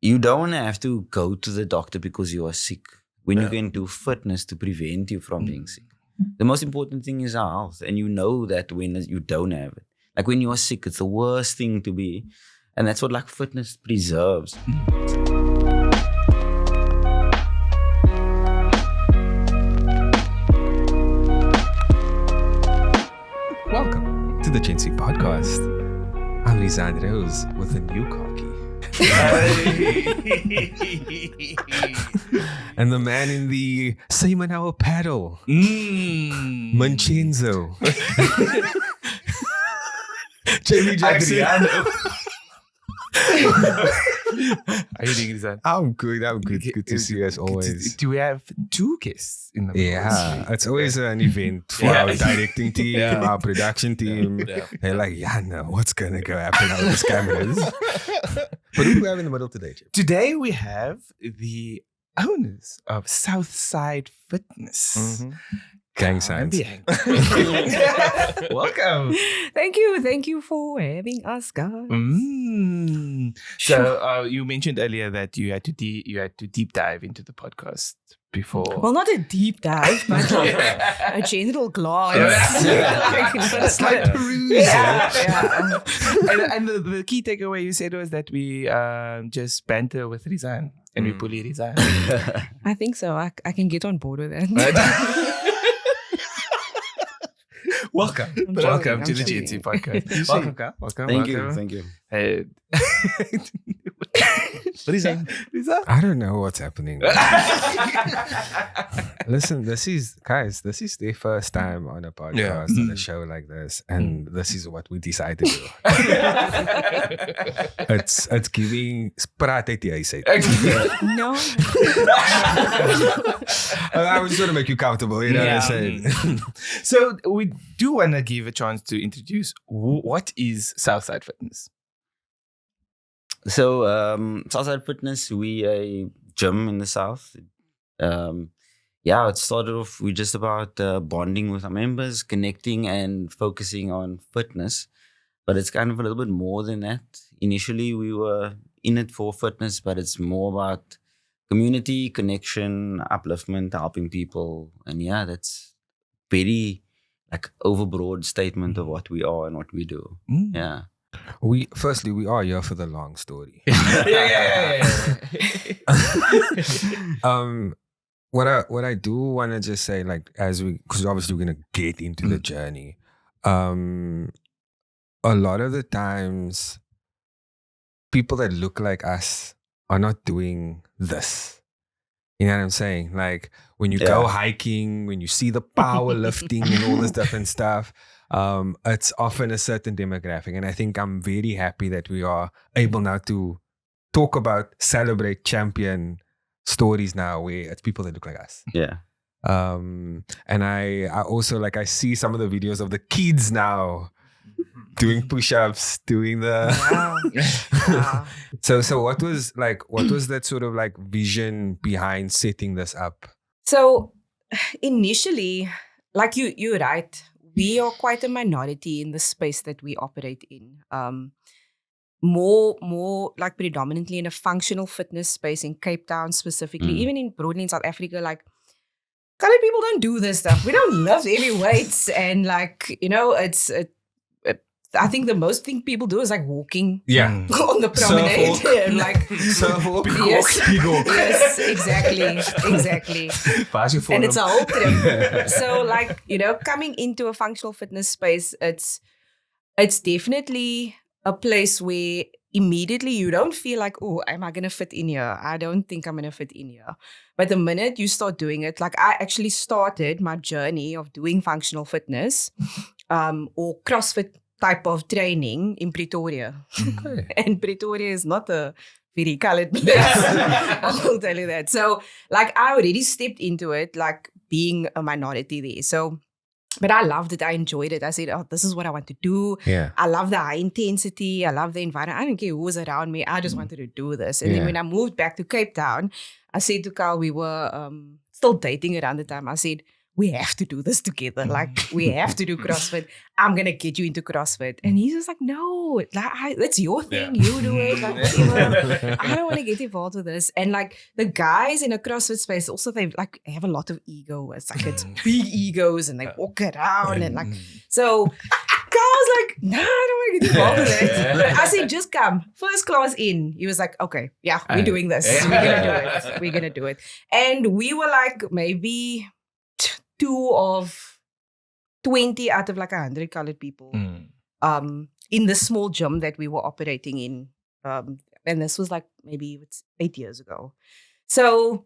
you don't have to go to the doctor because you are sick. When you can do fitness to prevent you from being sick. The most important thing is our health. And you know that when you don't have it. Like when you are sick, it's the worst thing to be. And that's what like fitness preserves. Welcome to the GenC podcast. I'm Lisandre Rose with a new car key. And the man in the Simon Hour paddle, Mancenzo. Jamie Jackson. How are you doing, Rizan? I'm good. Good to see you as always. Do we have two guests in the Yeah, it's always an event for our directing team, our production team. Yeah. They're like, no, what's going to go happen with these cameras? But who do we have in the middle today, Jim? Today we have the owners of Southside Fitness. Gang signs. Welcome. Thank you for having us, guys. So you mentioned earlier that you had to deep dive into the podcast before. Well, not a deep dive, but like a general glance. A slight peruse. Yeah. And the key takeaway you said was that we just banter with Rizan and we bully Rizan. I think so. I can get on board with that. Welcome to the GenC podcast. Welcome, Carl. Welcome. Thank you. What is that? I don't know what's happening. Listen, this is their first time on a podcast, on a show like this, and this is what we decided to do. It's giving praat uit die huis uit. No. I was trying to make you comfortable, you know what I'm saying? So we do want to give a chance to introduce what is Southside Fitness. So, Southside Fitness, we a gym in the South. It started off, we're just about bonding with our members, connecting and focusing on fitness. But it's kind of a little bit more than that. Initially, we were in it for fitness, but it's more about community, connection, upliftment, helping people. And that's very like overbroad statement of what we are and what we do. Yeah. We are here for the long story. What I do want to just say, like, because obviously we're gonna get into the journey. A lot of the times, people that look like us are not doing this. You know what I'm saying? Like when you go hiking, when you see the powerlifting and all this different stuff. It's often a certain demographic. And I think I'm very happy that we are able now to talk about, celebrate, champion stories now where it's people that look like us. Yeah. And I also, like, I see some of the videos of the kids now doing push-ups, doing the... Wow. So what was that sort of like vision behind setting this up? So initially, like you're right, we are quite a minority in the space that we operate in. More like predominantly in a functional fitness space in Cape Town specifically, even broadly in South Africa, like colored people don't do this stuff. We don't lift heavy weights, and like, I think the most thing people do is like walking on the promenade. Surfwalk. Yes, exactly. And it's a whole trip. So like, coming into a functional fitness space, it's definitely a place where immediately you don't feel like, oh, am I going to fit in here? I don't think I'm going to fit in here. But the minute you start doing it, like I actually started my journey of doing functional fitness or CrossFit type of training in Pretoria. Okay. And Pretoria is not a very colored place. I will tell you that. So like I already stepped into it, like being a minority there. So, but I loved it. I enjoyed it. I said, oh, this is what I want to do. Yeah. I love the high intensity. I love the environment. I didn't care who was around me. I just wanted to do this. And then when I moved back to Cape Town, I said to Carl, we were still dating around the time. I said, we have to do this together. Like, we have to do CrossFit. I'm going to get you into CrossFit. And he's just like, no, that's your thing. Yeah. You do it. Like, whatever. I don't want to get involved with this. And like the guys in a CrossFit space, also, they like have a lot of ego. It's like, it's big egos and they walk around and like, so Carl's like, no, I don't want to get involved with it. I said, just come. First class in. He was like, okay, yeah, we're doing this. We're going to do it. We're going to do it. And we were like maybe 2 of 20 out of like 100 colored people in the small gym that we were operating in. And this was like maybe 8 years ago. So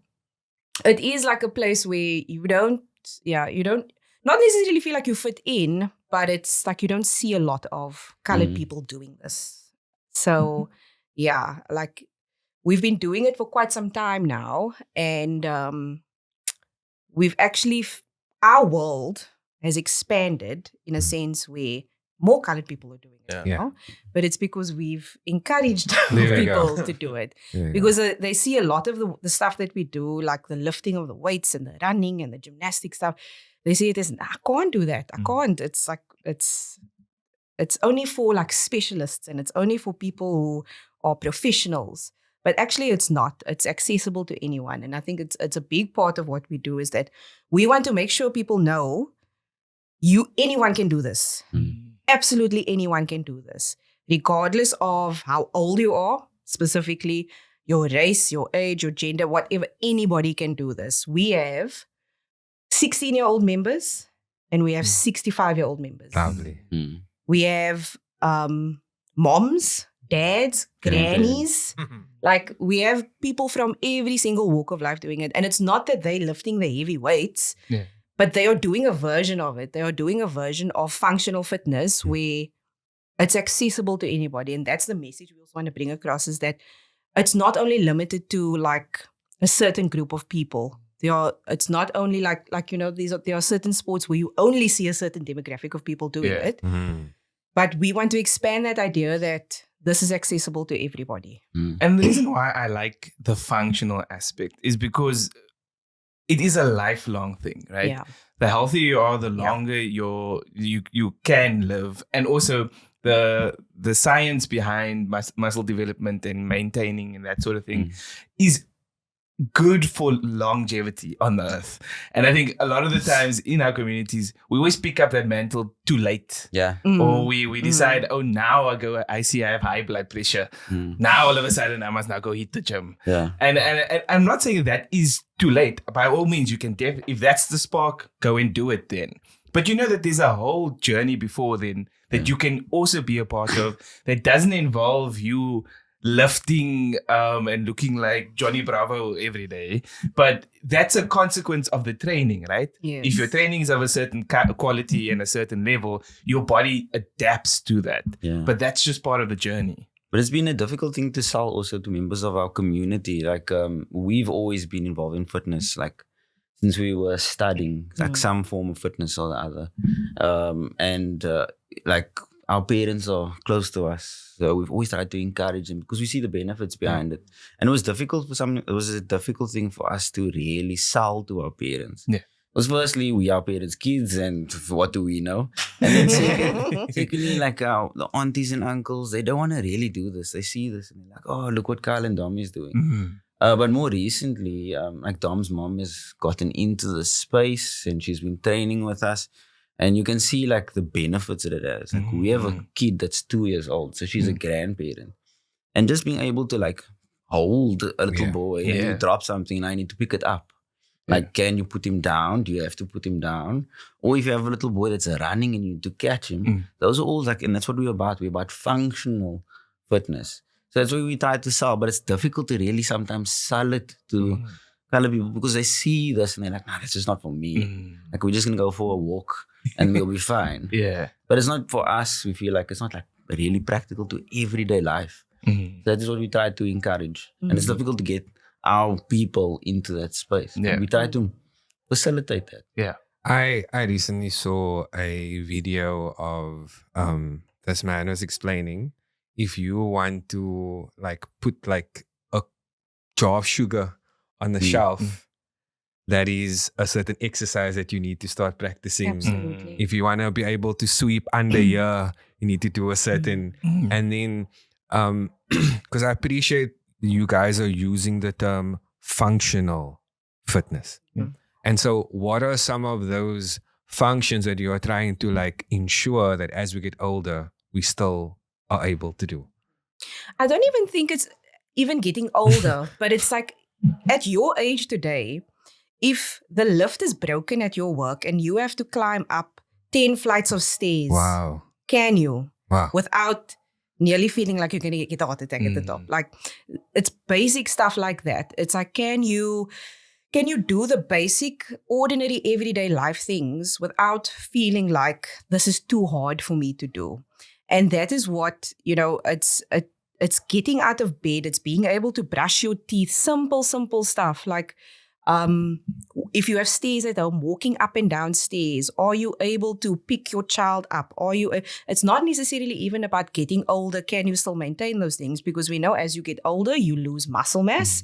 it is like a place where you don't not necessarily feel like you fit in, but it's like you don't see a lot of colored people doing this. So yeah, like we've been doing it for quite some time now. And we've actually, our world has expanded in a sense where more colored people are doing it. You know? But it's because we've encouraged people to do it. Because they see a lot of the stuff that we do, like the lifting of the weights and the running and the gymnastic stuff. They see it as, I can't do that. I can't. It's like, it's only for like specialists and it's only for people who are professionals. But actually it's not. It's accessible to anyone. And I think it's a big part of what we do is that we want to make sure people know anyone can do this. Absolutely anyone can do this. Regardless of how old you are, specifically your race, your age, your gender, whatever, anybody can do this. We have 16-year-old members and we have 65-year-old members. Lovely. We have moms, dads, grannies. Like we have people from every single walk of life doing it. And it's not that they're lifting the heavy weights, but they are doing a version of it. They are doing a version of functional fitness where it's accessible to anybody. And that's the message we also want to bring across, is that it's not only limited to like a certain group of people. It's not only like there are certain sports where you only see a certain demographic of people doing it. But we want to expand that idea that this is accessible to everybody. And the reason why I like the functional aspect is because it is a lifelong thing, right? Yeah. The healthier you are, the longer you can live. And also the science behind muscle development and maintaining and that sort of thing is good for longevity on the earth. And I think a lot of the times in our communities, we always pick up that mantle too late. Yeah. Or we decide, now I see I have high blood pressure. Now all of a sudden I must now go hit the gym. Yeah. And I'm not saying that is too late. By all means, you can if that's the spark, go and do it then. But you know that there's a whole journey before then that you can also be a part of that doesn't involve you lifting and looking like Johnny Bravo every day. But that's a consequence of the training, right? Yes. If your training is of a certain quality and a certain level, your body adapts to that. Yeah. But that's just part of the journey. But it's been a difficult thing to sell also to members of our community. Like we've always been involved in fitness, like since we were studying, like some form of fitness or the other. And like our parents are close to us, so we've always tried to encourage them because we see the benefits behind it. And it was a difficult thing for us to really sell to our parents. Yeah. Because firstly, we are parents' kids, and what do we know? And then secondly, like the aunties and uncles, they don't want to really do this. They see this and they're like, oh, look what Carl and Dom is doing. But more recently, like Dom's mom has gotten into the space and she's been training with us. And you can see like the benefits that it has. Like we have a kid that's 2 years old, so she's a grandparent. And just being able to like hold a little boy and you drop something and I need to pick it up. Like, can you put him down? Do you have to put him down? Or if you have a little boy that's running and you need to catch him, those are all like, and that's what we're about. We're about functional fitness. So that's what we try to sell, but it's difficult to really sometimes sell it to color people because they see this and they're like, nah, that's just not for me. Like, we're just going to go for a walk and we'll be fine. But it's not for us. We feel like it's not like really practical to everyday life. So that is what we try to encourage. And it's difficult to get our people into that space. And we try to facilitate that. I recently saw a video of this man was explaining if you want to like put like a jar of sugar on the shelf, that is a certain exercise that you need to start practicing. Absolutely. If you want to be able to sweep under here, you need to do a certain, and then, because I appreciate you guys are using the term functional fitness. And so what are some of those functions that you are trying to like ensure that as we get older, we still are able to do? I don't even think it's even getting older, but it's like at your age today, if the lift is broken at your work and you have to climb up 10 flights of stairs, Wow. can you? Wow. Without nearly feeling like you're going to get a heart attack at the top. Like, it's basic stuff like that. It's like, can you do the basic, ordinary, everyday life things without feeling like this is too hard for me to do? And that is what, it's getting out of bed. It's being able to brush your teeth. Simple stuff. Like, if you have stairs at home, walking up and down stairs, are you able to pick your child up? It's not necessarily even about getting older. Can you still maintain those things? Because we know as you get older, you lose muscle mass.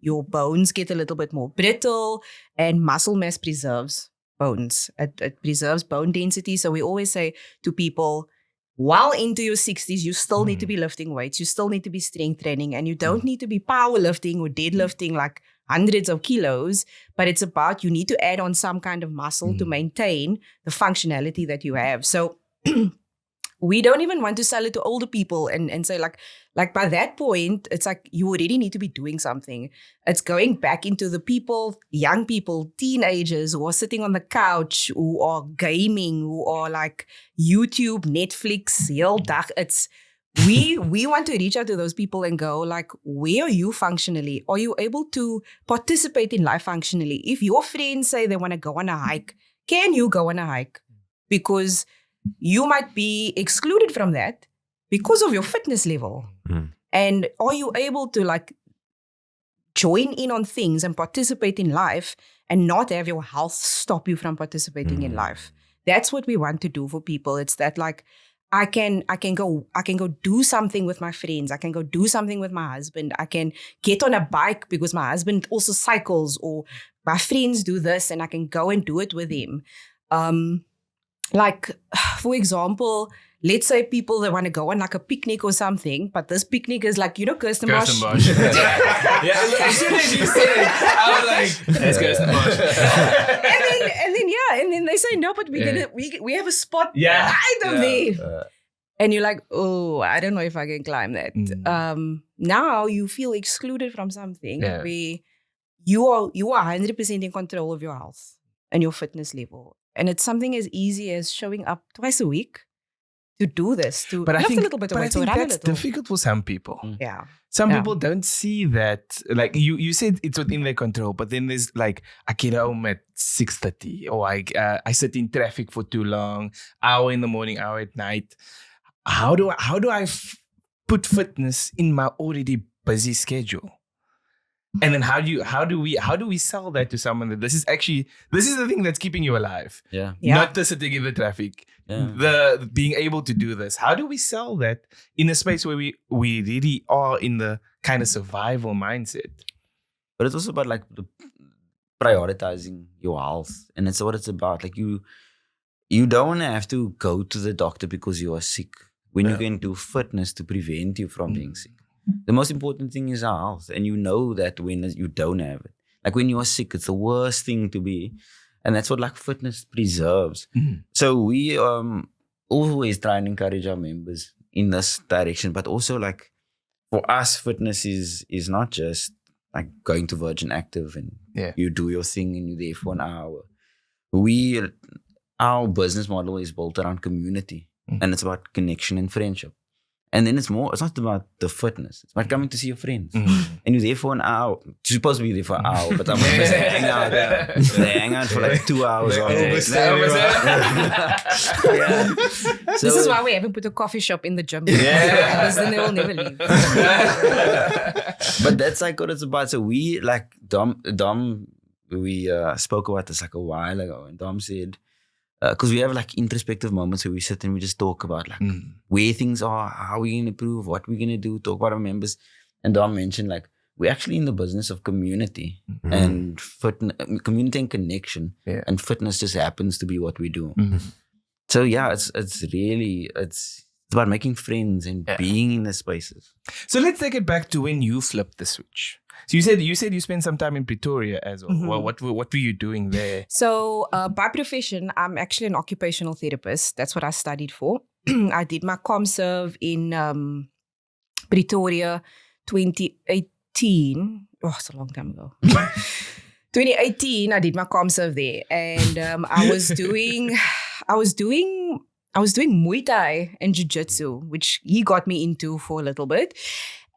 Your bones get a little bit more brittle, and muscle mass preserves bones. It preserves bone density. So we always say to people, while into your 60s, you still need to be lifting weights. You still need to be strength training, and you don't need to be powerlifting or deadlifting like hundreds of kilos, but it's about you need to add on some kind of muscle to maintain the functionality that you have. So we don't even want to sell it to older people and say like by that point, it's like you already need to be doing something. It's going back into the people, young people, teenagers who are sitting on the couch, who are gaming, who are like YouTube, Netflix, heel dag. It's we want to reach out to those people and go like, where are you functionally? Are you able to participate in life functionally? If your friends say they want to go on a hike, can you go on a hike? Because you might be excluded from that because of your fitness level. And are you able to like join in on things and participate in life and not have your health stop you from participating in life? That's what we want to do for people. It's that like, I can go do something with my friends. I can go do something with my husband. I can get on a bike because my husband also cycles, or my friends do this and I can go and do it with him. Like, for example, let's say people that want to go on like a picnic or something, but this picnic is like, Kirstenbosch. Yeah, as soon as you said it, I was like, that's Kirstenbosch. and then they say, no, but we have a spot Yeah. right over there. And you're like, oh, I don't know if I can climb that. Now you feel excluded from something where you are 100% in control of your health and your fitness level. And it's something as easy as showing up twice a week to do this, to lift a little bit of weight, to run a that's little. difficult for some people. Yeah. Some people don't see that. Like you said, it's within their control, but then there's like, I get home at 6:30, or I sit in traffic for too long, hour in the morning, hour at night. How do I put fitness in my already busy schedule? And then how do we sell that to someone that this is the thing that's keeping you alive? Yeah. Not the sitting in the traffic. Yeah. The being able to do this. How do we sell that in a space where we really are in the kind of survival mindset? But it's also about like prioritizing your health, and it's what it's about. Like you don't have to go to the doctor because you are sick when you can do fitness to prevent you from being sick. The most important thing is our health, and you know that when you don't have it. Like when you are sick, it's the worst thing to be, and that's what like fitness preserves. So we always try and encourage our members in this direction, but also like for us, fitness is not just like going to Virgin Active and you do your thing and you're there for an hour. Our business model is built around community, and it's about connection and friendship. And then it's not about the fitness. It's about coming to see your friends. And you're there for an hour. You're supposed to be there for an hour, but I'm going to hang out. They hang out for like 2 hours. This is why we haven't put a coffee shop in the gym. Because then they will never leave. But that's like what it's about. So we, like Dom, we spoke about this like a while ago. And Dom said, because we have like introspective moments where we sit and we just talk about like where things are, how we're going to improve, what we're going to do, talk about our members. And Dom mentioned like, we're actually in the business of community and community and connection. Yeah. And fitness just happens to be what we do. So it's really about making friends and being in the spaces. So let's take it back to when you flipped the switch. So you said you spent some time in Pretoria as well. Well, what were you doing there? So by profession, I'm actually an occupational therapist. That's what I studied for. I did my ComServe in Pretoria 2018. Oh, it's a long time ago. 2018, I did my ComServe there. And I was doing Muay Thai and Jiu-Jitsu, which he got me into for a little bit.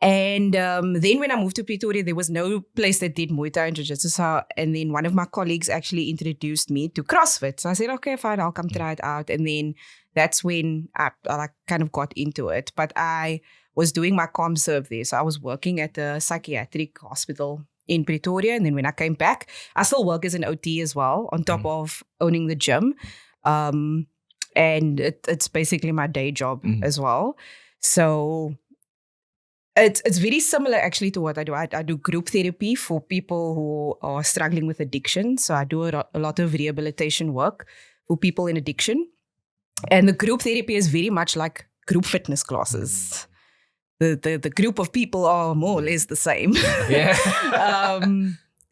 And then when I moved to Pretoria, there was no place that did Muay Thai and Jiu-Jitsu. And then one of my colleagues actually introduced me to CrossFit. So I said, okay, fine, I'll come try it out. And then that's when I kind of got into it. But I was doing my ComServe there. So I was working at a psychiatric hospital in Pretoria. And then when I came back, I still work as an OT as well, on top of owning the gym. And it's basically my day job as well. So it's very similar actually to what I do. I do group therapy for people who are struggling with addiction. So I do a lot of rehabilitation work for people in addiction. And the group therapy is very much like group fitness classes. The group of people are more or less the same. Yeah.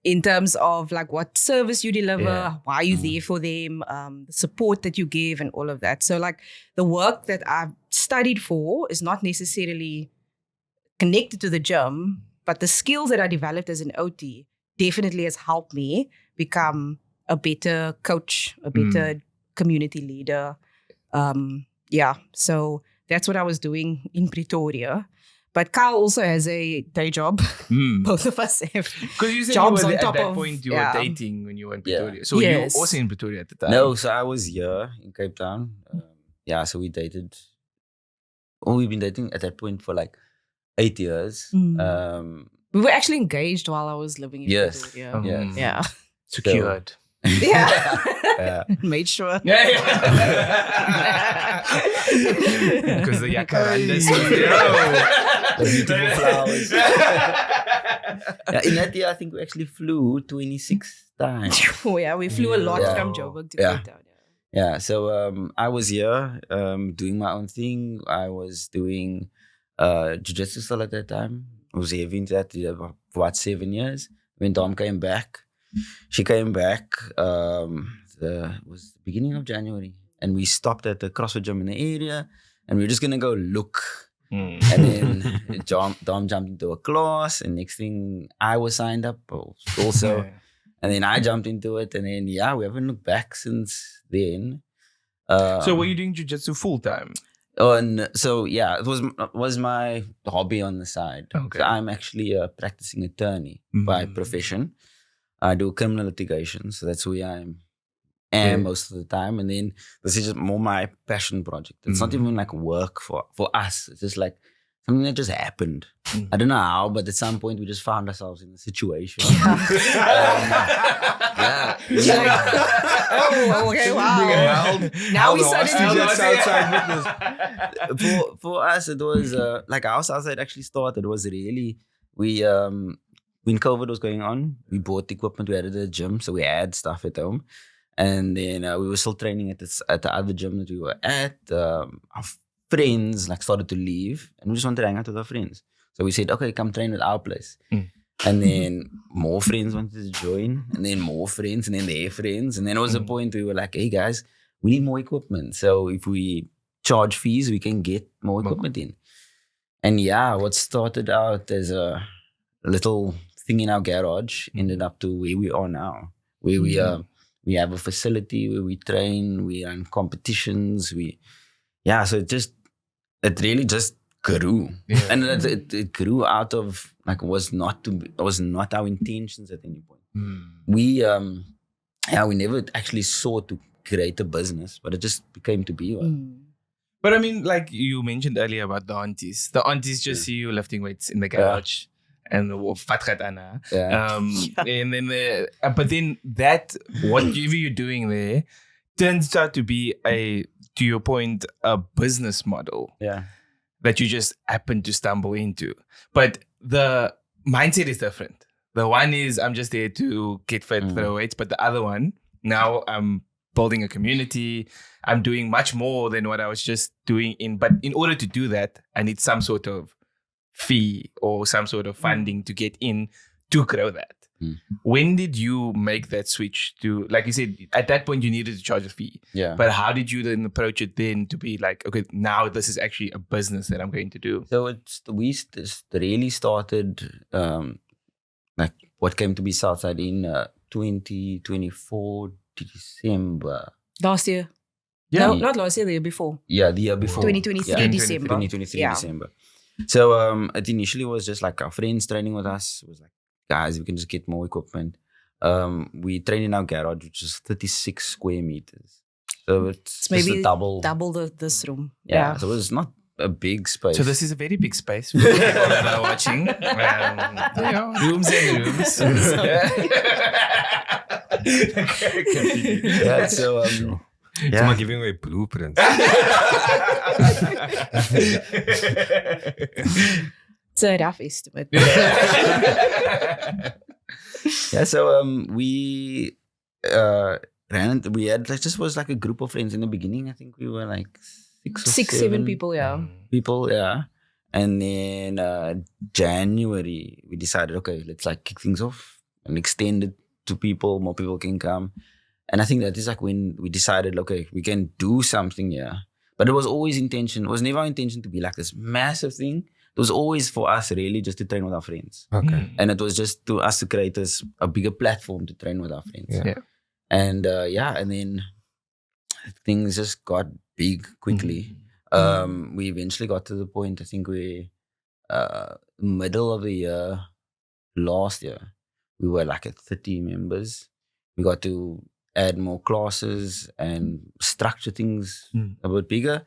In terms of like what service you deliver, why you're there for them, the support that you give and all of that. So like the work that I've studied for is not necessarily connected to the gym, but the skills that I developed as an OT definitely has helped me become a better coach, a better community leader. So that's what I was doing in Pretoria. But Kyle also has a day job. Both of us have Because you said jobs you were on top at that of, point you were dating when you were in Pretoria. Yeah. So you were Yes. also in Pretoria at the time. No, so I was here in Cape Town. So we dated. We've been dating at that point for like 8 years. We were actually engaged while I was living in Yes. Pretoria. Yes. Yeah. Secured. Yeah. Made sure. Because the Jacarandas. The beautiful flowers. In that year, I think we actually flew 26 times. Oh, yeah, we flew a lot Yeah. from Joburg to Yeah. Cape Town. Yeah, so I was here doing my own thing. I was doing jiu-jitsu still at that time. I was heavy into that for about 7 years. When Dom came back, she came back, was the beginning of January. And we stopped at the CrossFit gym in the area. And we were just going to go look. And then Dom jumped into a class. And next thing, I was signed up also. And then I jumped into it. And then, we haven't looked back since then. So were you doing jiu-jitsu full time? It was my hobby on the side. Okay. So I'm actually a practicing attorney by profession. I do criminal litigation, so that's where I am most of the time. And then this is just more my passion project. It's not even like work for us. It's just like something that just happened. I don't know how, but at some point we just found ourselves in a situation. Oh, okay, wow. Now we suddenly Southside Fitness. For us, it was like our Southside actually started. It was really when COVID was going on, we bought equipment. We had at the gym, so we had stuff at home, and then we were still training at the other gym that we were at. Our friends started to leave, and we just wanted to hang out with our friends. So we said, okay, come train at our place. And then more friends wanted to join, and then more friends, and then their friends. And then it was a point we were like, hey guys, we need more equipment. So if we charge fees, we can get more equipment in. And what started out as a little thing in our garage ended up to where we are now, where we have a facility where we train, we run competitions. So it really just grew, and it grew out of was not our intentions at any point. We never actually sought to create a business, but it just became to be one. But I mean, like you mentioned earlier about the aunties. The aunties just see you lifting weights in the garage. And and then but then that whatever you're doing there turns out to be to your point, a business model that you just happen to stumble into. But the mindset is different. The one is I'm just there to get fit, throw weights, but the other one, now I'm building a community. I'm doing much more than what I was just doing but in order to do that, I need some sort of fee or some sort of funding to get in to grow that. When did you make that switch to, like you said, at that point you needed to charge a fee. Yeah. But how did you then approach it then to be like, okay, now this is actually a business that I'm going to do? So we really started like what came to be Southside in 2024 December. Last year. Yeah. No, not last year, the year before. Yeah, the year before. 2023 December. 2023 December. So it initially was just like our friends training with us. It was like, guys, we can just get more equipment. We train in our garage, which is 36 square meters. So it's maybe just a double this room. Yeah, so it's not a big space. So this is a very big space for people that are watching. Rooms and rooms. Yeah, so Someone giving away blueprints. It's a rough estimate. Yeah, so we ran. We had just was like a group of friends in the beginning. I think we were like six, 7 people. Yeah. And then January we decided, okay, let's like kick things off and extend it to people. More people can come. And I think that is like when we decided, okay, we can do something here. But it was always intention. It was never our intention to be like this massive thing. It was always for us really just to train with our friends. Okay. And it was just to us to create a bigger platform to train with our friends. Yeah. And and then things just got big quickly. We eventually got to the point, I think we middle of the year, last year, we were like at 30 members. We got to add more classes and structure things a bit bigger.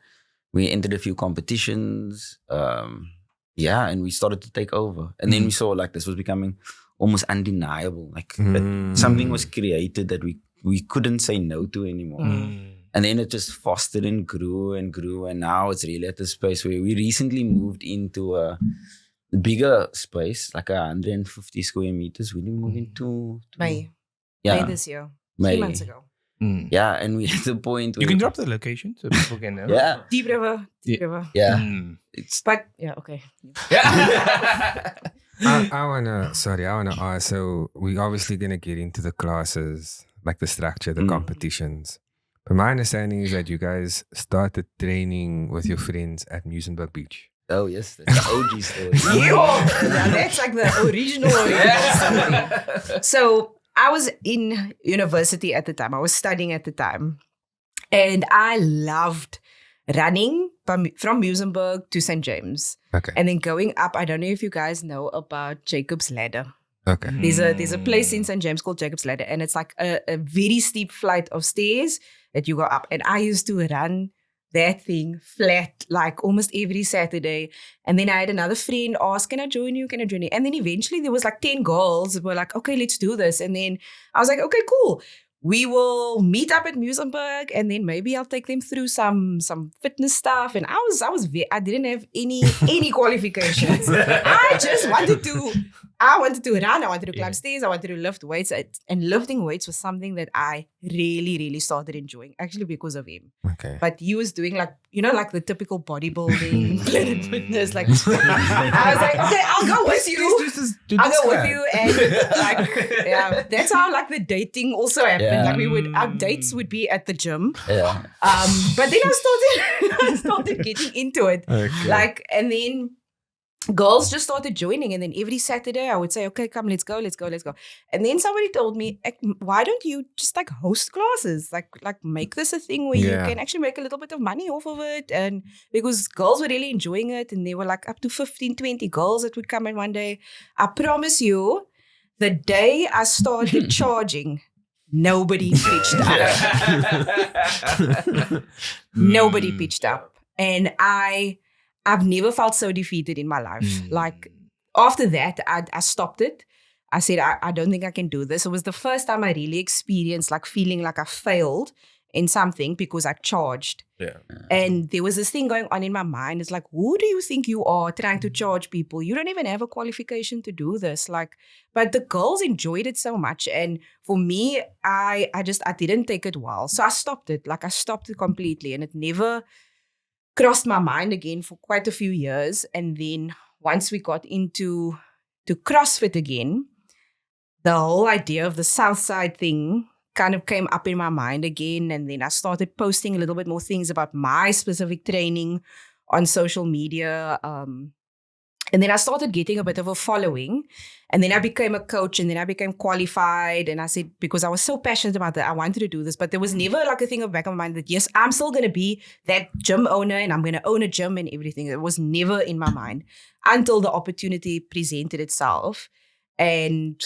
We entered a few competitions. And we started to take over. And then we saw like this was becoming almost undeniable. Like that something was created that we couldn't say no to anymore. And then it just fostered and grew. And now it's really at the space where we recently moved into a bigger space, like 150 square meters. We didn't move into May this year. May. 3 months ago. Yeah, and we at the point where You can drop the location so people can know. Yeah. Deep River. Yeah. Okay. I wanna ask. So we obviously gonna get into the classes, like the structure, the competitions. But my understanding is that you guys started training with your friends at Muizenberg Beach. Oh yes, that's the OG story. Yeah, that's like the original story. So I was in university at the time. I was studying at the time. And I loved running from Muizenberg to St. James. Okay. And then going up, I don't know if you guys know about Jacob's Ladder. Okay. There's a place in St. James called Jacob's Ladder. And it's like a very steep flight of stairs that you go up. And I used to run that thing flat, like almost every Saturday. And then I had another friend ask, can I join you? And then eventually there was like 10 girls that were like, okay, let's do this. And then I was like, okay, cool. We will meet up at Muizenberg and then maybe I'll take them through some fitness stuff. And I didn't have any qualifications. I just wanted to run. I wanted to climb stairs. I wanted to lift weights. And lifting weights was something that I really, really started enjoying, actually because of him. Okay. But he was doing like the typical bodybuilding, Planet Fitness. Like, I was like, okay, I'll go with you. I'll go with you. And that's how like the dating also happened. Yeah. Like our dates would be at the gym. Yeah. But then I started getting into it. Okay. Like, and then girls just started joining. And then every Saturday I would say, okay, come, let's go. And then somebody told me, why don't you just like host classes? Like make this a thing where you can actually make a little bit of money off of it. And because girls were really enjoying it. And there were like up to 15, 20 girls that would come in one day. I promise you, the day I started charging, nobody pitched up. Nobody pitched up. And I've never felt so defeated in my life. Like after that, I stopped it. I said, I don't think I can do this. It was the first time I really experienced like feeling like I failed in something because I charged. Yeah. And there was this thing going on in my mind. It's like, who do you think you are trying to charge people? You don't even have a qualification to do this. Like, but the girls enjoyed it so much. And for me, I didn't take it well. So I stopped it. Like I stopped it completely. And it never crossed my mind again for quite a few years. And then once we got into CrossFit again, the whole idea of the Southside thing kind of came up in my mind again. And then I started posting a little bit more things about my specific training on social media. And then I started getting a bit of a following. And then I became a coach and then I became qualified. And I said, because I was so passionate about that, I wanted to do this. But there was never like a thing of back of my mind that, yes, I'm still going to be that gym owner and I'm going to own a gym and everything. It was never in my mind until the opportunity presented itself. And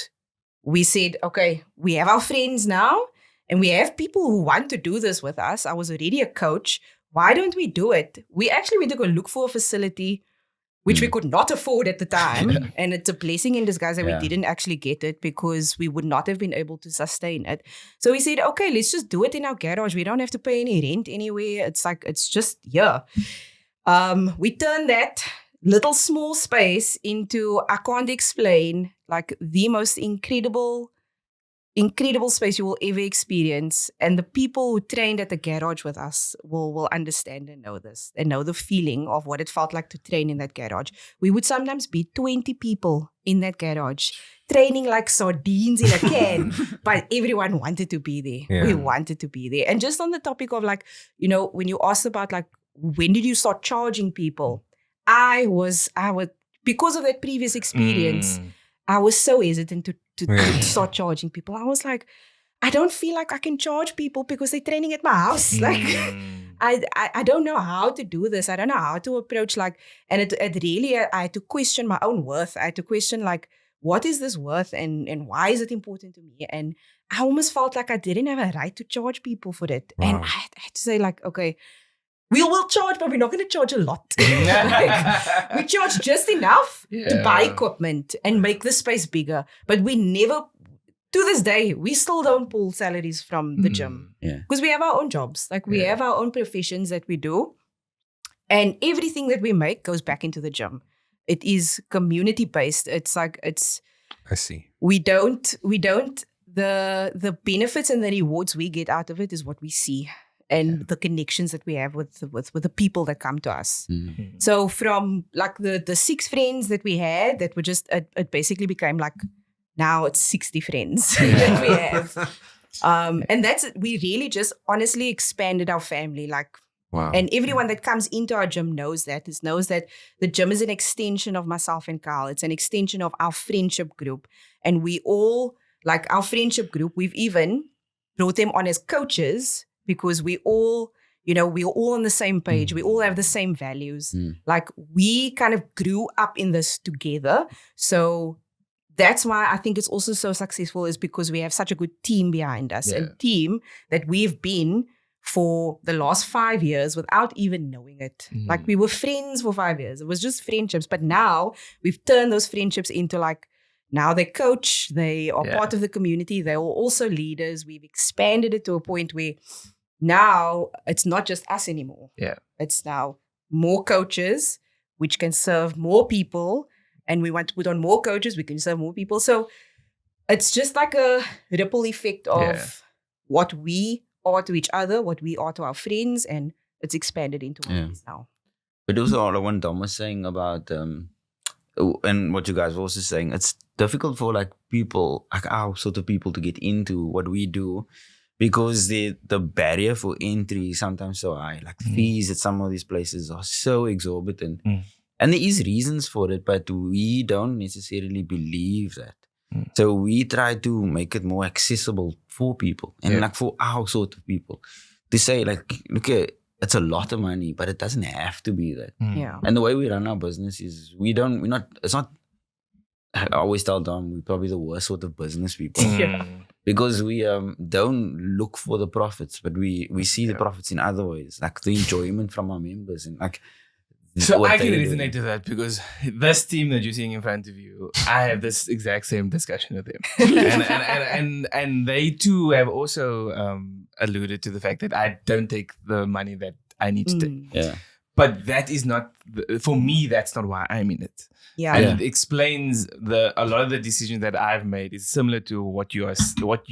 we said, okay, we have our friends now and we have people who want to do this with us. I was already a coach. Why don't we do it? We actually went to go look for a facility, which we could not afford at the time. Yeah. And it's a blessing in disguise that we didn't actually get it because we would not have been able to sustain it. So we said, okay, let's just do it in our garage. We don't have to pay any rent anywhere. It's like, it's just here. We turned that little small space into, I can't explain, like the most incredible space you will ever experience. And the people who trained at the garage with us will understand and know this and know the feeling of what it felt like to train in that garage. We would sometimes be 20 people in that garage training like sardines in a can, but everyone wanted to be there. Yeah. We wanted to be there. And just on the topic of like, you know, when you asked about like, when did you start charging people? I was because of that previous experience, I was so hesitant to start charging people. I was like, I don't feel like I can charge people because they're training at my house. Like, I don't know how to do this. I don't know how to approach like, and it really, I had to question my own worth. I had to question like, what is this worth and why is it important to me? And I almost felt like I didn't have a right to charge people for it. Wow. And I had to say like, okay, we will charge, but we're not going to charge a lot. Like, we charge just enough to buy equipment and make the space bigger. But we never, to this day, we still don't pull salaries from the gym. Because we have our own jobs. Like we have our own professions that we do. And everything that we make goes back into the gym. It is community-based. It's like, I see. We don't, the benefits and the rewards we get out of it is what we see. And the connections that we have with the people that come to us. Mm-hmm. So from like the 6 friends that we had, that were just, it basically became like, now it's 60 friends that we have. And we really just honestly expanded our family. Like, wow. And everyone that comes into our gym knows that the gym is an extension of myself and Carl. It's an extension of our friendship group. And we all, like our friendship group, we've even brought them on as coaches, because we're all on the same page. We all have the same values. Like we kind of grew up in this together. So that's why I think it's also so successful, is because we have such a good team behind us. A team that we've been for the last 5 years without even knowing it. Like we were friends for 5 years. It was just friendships. But now we've turned those friendships into like, now they coach, they are part of the community. They are also leaders. We've expanded it to a point where now it's not just us anymore. Yeah. It's now more coaches, which can serve more people. And we want to put on more coaches, we can serve more people. So it's just like a ripple effect of what we are to each other, what we are to our friends, and it's expanded into what it is now. But also what Dom was saying about, and what you guys were also saying, it's difficult for like people, like our sort of people, to get into what we do. Because the barrier for entry is sometimes so high. Like the fees at some of these places are so exorbitant. And there is reasons for it, but we don't necessarily believe that. So we try to make it more accessible for people and like for our sort of people. To say like, look, it's a lot of money, but it doesn't have to be that. And the way we run our business is I always tell them we're probably the worst sort of business people. Because we don't look for the profits, but we see the profits in other ways, like the enjoyment from our members and like So what I can they're resonate doing. to that because this team that you're seeing in front of you, I have this exact same discussion with them, and they too have also alluded to the fact that I don't take the money that I need to take. Yeah. But that is not for me. That's not why I'm in it. Yeah. And it explains a lot of the decisions that I've made is similar to what you're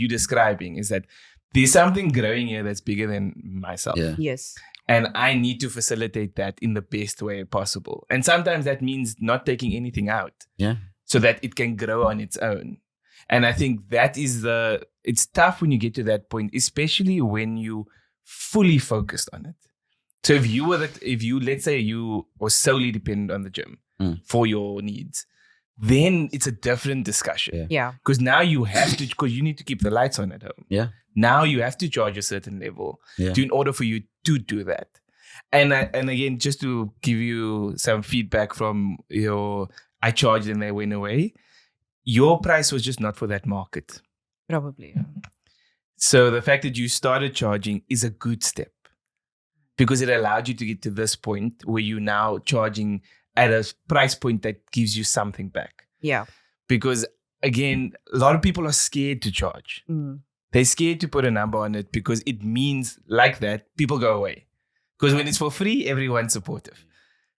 describing. Is that there's something growing here that's bigger than myself. Yeah. Yes. And I need to facilitate that in the best way possible. And sometimes that means not taking anything out. Yeah. So that it can grow on its own. And I think that is it's tough when you get to that point, especially when you fully focused on it. So if you let's say you were solely dependent on the gym for your needs, then it's a different discussion. Yeah. Because now you have to, because you need to keep the lights on at home. Yeah. Now you have to charge a certain level in order for you to do that. And again, just to give you some feedback from I charged and they went away. Your price was just not for that market. Probably. Yeah. So the fact that you started charging is a good step because it allowed you to get to this point where you're now charging at a price point that gives you something back. Yeah. Because again, a lot of people are scared to charge. They're scared to put a number on it because it means like that, people go away. Because when it's for free, everyone's supportive.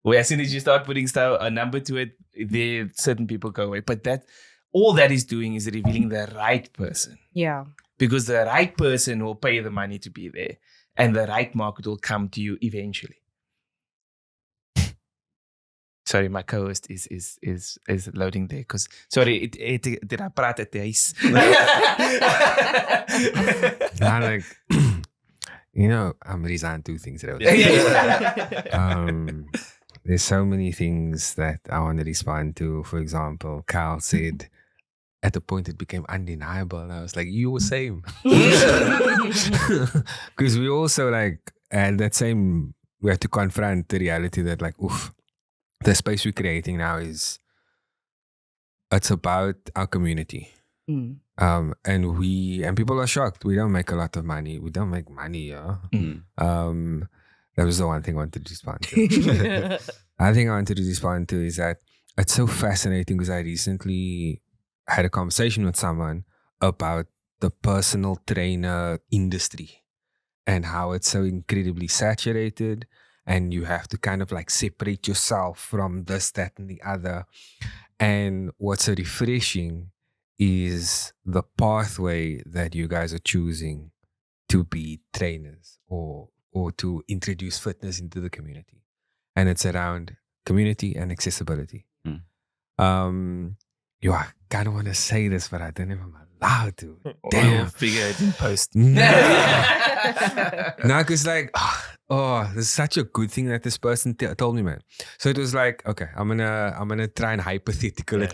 Where as soon as you start putting a number to it, there certain people go away. But all that is doing is revealing the right person. Yeah. Because the right person will pay the money to be there. And the right market will come to you eventually. Sorry, my co-host is loading there. Sorry, did I praat at the huis? I'm resigned to things. There's so many things that I want to respond to. For example, Kyle said, at the point it became undeniable. And I was like, you were same. Because we also and that same, we have to confront the reality that the space we're creating now it's about our community. And people are shocked. We don't make a lot of money. We don't make money, that was the one thing I wanted to respond to. Other thing I wanted to respond to is that it's so fascinating because I recently had a conversation with someone about the personal trainer industry and how it's so incredibly saturated and you have to kind of separate yourself from this, that, and the other. And what's so refreshing is the pathway that you guys are choosing to be trainers or to introduce fitness into the community. And it's around community and accessibility. I kind of want to say this, but I don't know if I'm allowed to. Damn. Figure it in post. Because this is such a good thing that this person told me, man. So it was okay, I'm gonna try and hypothetical it.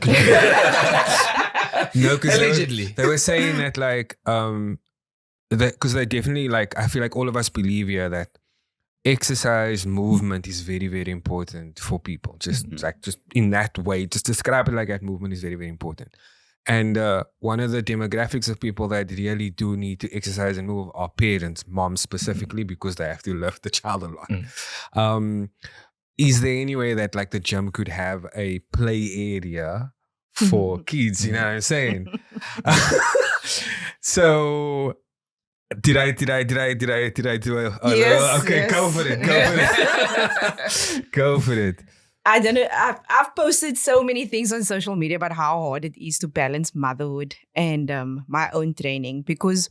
No, because allegedly they were saying that because they definitely I feel like all of us believe here that exercise movement is very, very important for people. Just just in that way, just describe it like that. Movement is very, very important. And one of the demographics of people that really do need to exercise and move are parents, moms specifically, because they have to lift the child a lot. Is there any way that the gym could have a play area for kids? You know what I'm saying? So did I do it? Yes, okay, yes. Go for it. Go for it. I don't know. I've posted so many things on social media about how hard it is to balance motherhood and my own training, because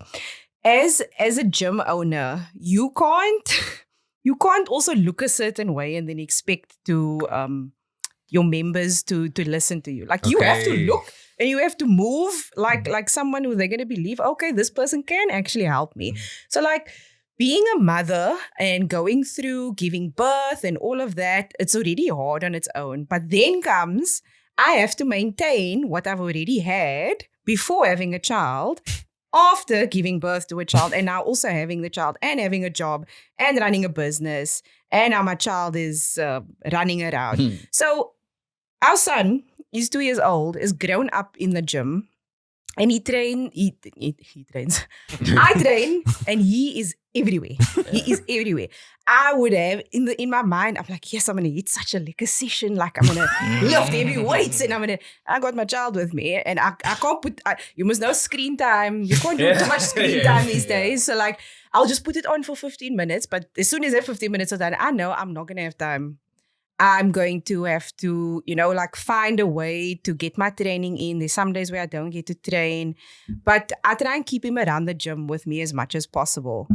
as a gym owner, you can't also look a certain way and then expect to your members to listen to you. You have to look and you have to move like someone who they're gonna believe, okay, this person can actually help me. So being a mother and going through giving birth and all of that, it's already hard on its own. But then comes, I have to maintain what I've already had before having a child, after giving birth to a child, and now also having the child and having a job and running a business. And now my child is running around. So our son is 2 years old, is grown up in the gym. And he trains. I train, and he is everywhere. He is everywhere. I would have in my mind, I'm like, yes, I'm gonna hit such a liquor session. Like I'm gonna lift heavy weights, and I got my child with me, and I can't put. You must know screen time. You can't do too much screen time these days. So like, I'll just put it on for 15 minutes. But as soon as that 15 minutes are done, I know I'm not gonna have time. I'm going to have to, like find a way to get my training in. There's some days where I don't get to train, but I try and keep him around the gym with me as much as possible.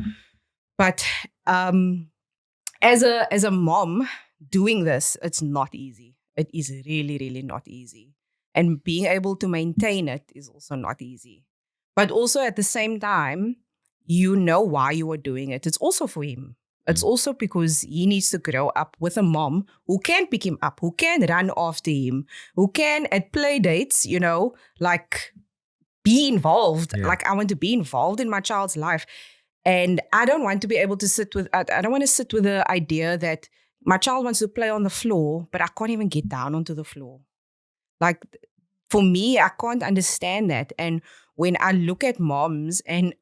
But as a mom doing this, it's not easy. It is really, really not easy. And being able to maintain it is also not easy. But also at the same time, you know why you are doing it. It's also for him. It's also because he needs to grow up with a mom who can pick him up, who can run after him, who can at play dates, like be involved. Yeah. Like I want to be involved in my child's life. And I don't want to be able to I don't want to sit with the idea that my child wants to play on the floor, but I can't even get down onto the floor. Like for me, I can't understand that. And when I look at moms and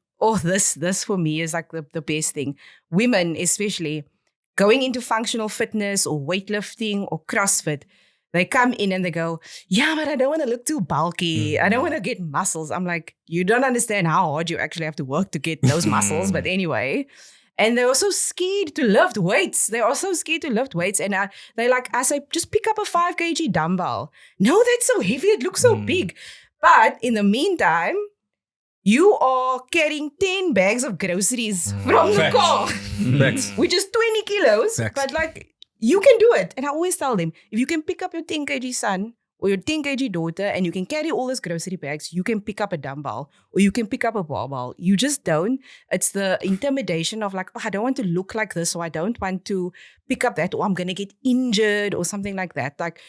this for me is like the best thing. Women, especially, going into functional fitness or weightlifting or CrossFit, they come in and they go, yeah, but I don't want to look too bulky. I don't want to get muscles. I'm like, you don't understand how hard you actually have to work to get those muscles. But anyway, and they're also scared to lift weights. And I say, just pick up a 5 kg dumbbell. No, that's so heavy. It looks so big. But in the meantime, you are carrying 10 bags of groceries from the car, which is 20 kilos. But like, you can do it. And I always tell them, if you can pick up your 10 kg son or your 10 kg daughter and you can carry all those grocery bags, you can pick up a dumbbell or you can pick up a barbell. You just don't. It's the intimidation of like, I don't want to look like this, or I don't want to pick up that, or I'm going to get injured or something like that. Like,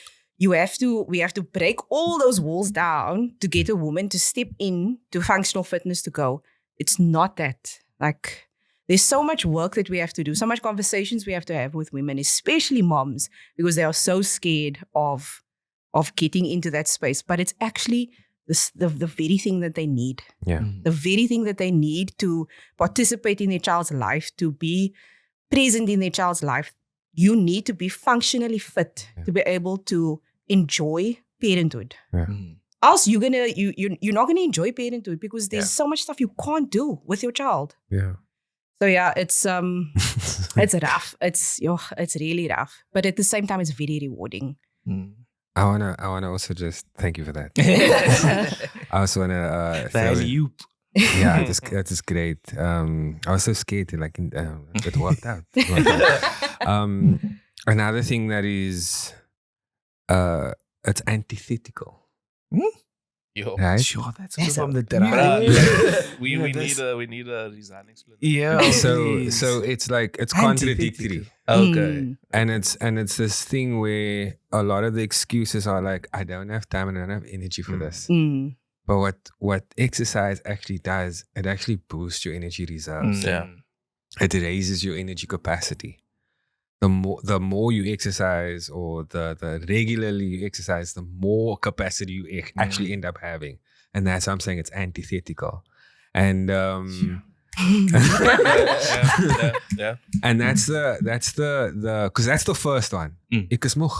we have to break all those walls down to get a woman to step in to functional fitness to go, it's not that. Like, there's so much work that we have to do, so much conversations we have to have with women, especially moms, because they are so scared of getting into that space. But it's actually the very thing that they need. Yeah. The very thing that they need to participate in their child's life, to be present in their child's life. You need to be functionally fit to be able to enjoy parenthood. Yeah. Else you're not gonna enjoy parenthood because there's so much stuff you can't do with your child. Yeah. So yeah, it's it's rough. It's really rough. But at the same time, it's very rewarding. I wanna also just thank you for that. I also wanna value. Yeah, that is great. I was so scared to it worked out. Another thing that is it's antithetical. Yo, right? Sure, that's also from the drama. we need a design explanation. Yeah. So it's like it's contradictory. Okay. And it's this thing where a lot of the excuses are like, I don't have time and I don't have energy for this. But what exercise actually does, it actually boosts your energy reserves. Yeah. It raises your energy capacity. The more you exercise, or the regularly you exercise, the more capacity you actually end up having. And that's why I'm saying it's antithetical. And yeah. And that's the because that's the first one. Ek is moeg.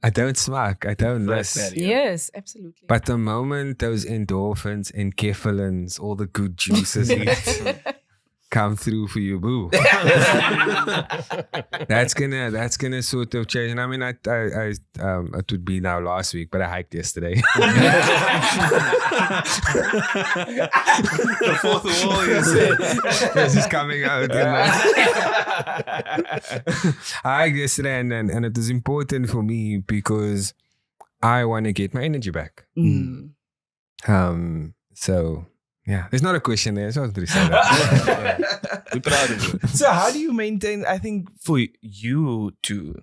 I don't smoke. I don't list. Yes, absolutely. But the moment those endorphins, enkephalins, all the good juices come through for you, boo. That's gonna sort of change. And I mean, I it would be now last week, but I hiked yesterday. The fourth wall, you said. This is coming out. I hiked yesterday, and it is important for me because I want to get my energy back. So. Yeah, there's not a question there. I just wanted to say that. We're proud of you. So how do you maintain, I think for you two,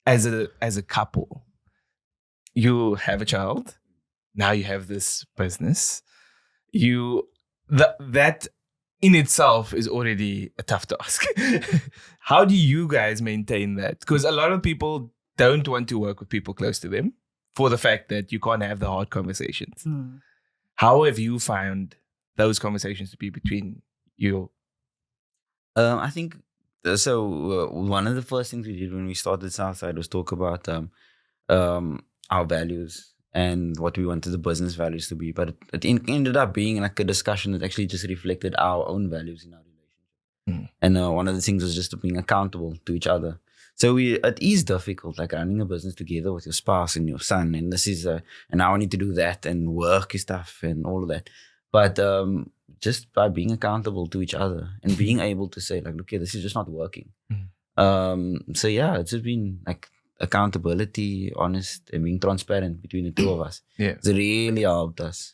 as a couple, you have a child, now you have this business, that in itself is already a tough task. How do you guys maintain that? Because a lot of people don't want to work with people close to them for the fact that you can't have the hard conversations. Mm. How have you found those conversations to be between you? I think so. One of the first things we did when we started Southside was talk about our values and what we wanted the business values to be. But it ended up being like a discussion that actually just reflected our own values in our relationship. And one of the things was just being accountable to each other. So it is difficult, like running a business together with your spouse and your son. And this is, and now I need to do that and work and stuff and all of that. But just by being accountable to each other and being able to say, like, look, this is just not working. So yeah, it's just been like accountability, honest, and being transparent between the two of us. Yeah. It's really helped us.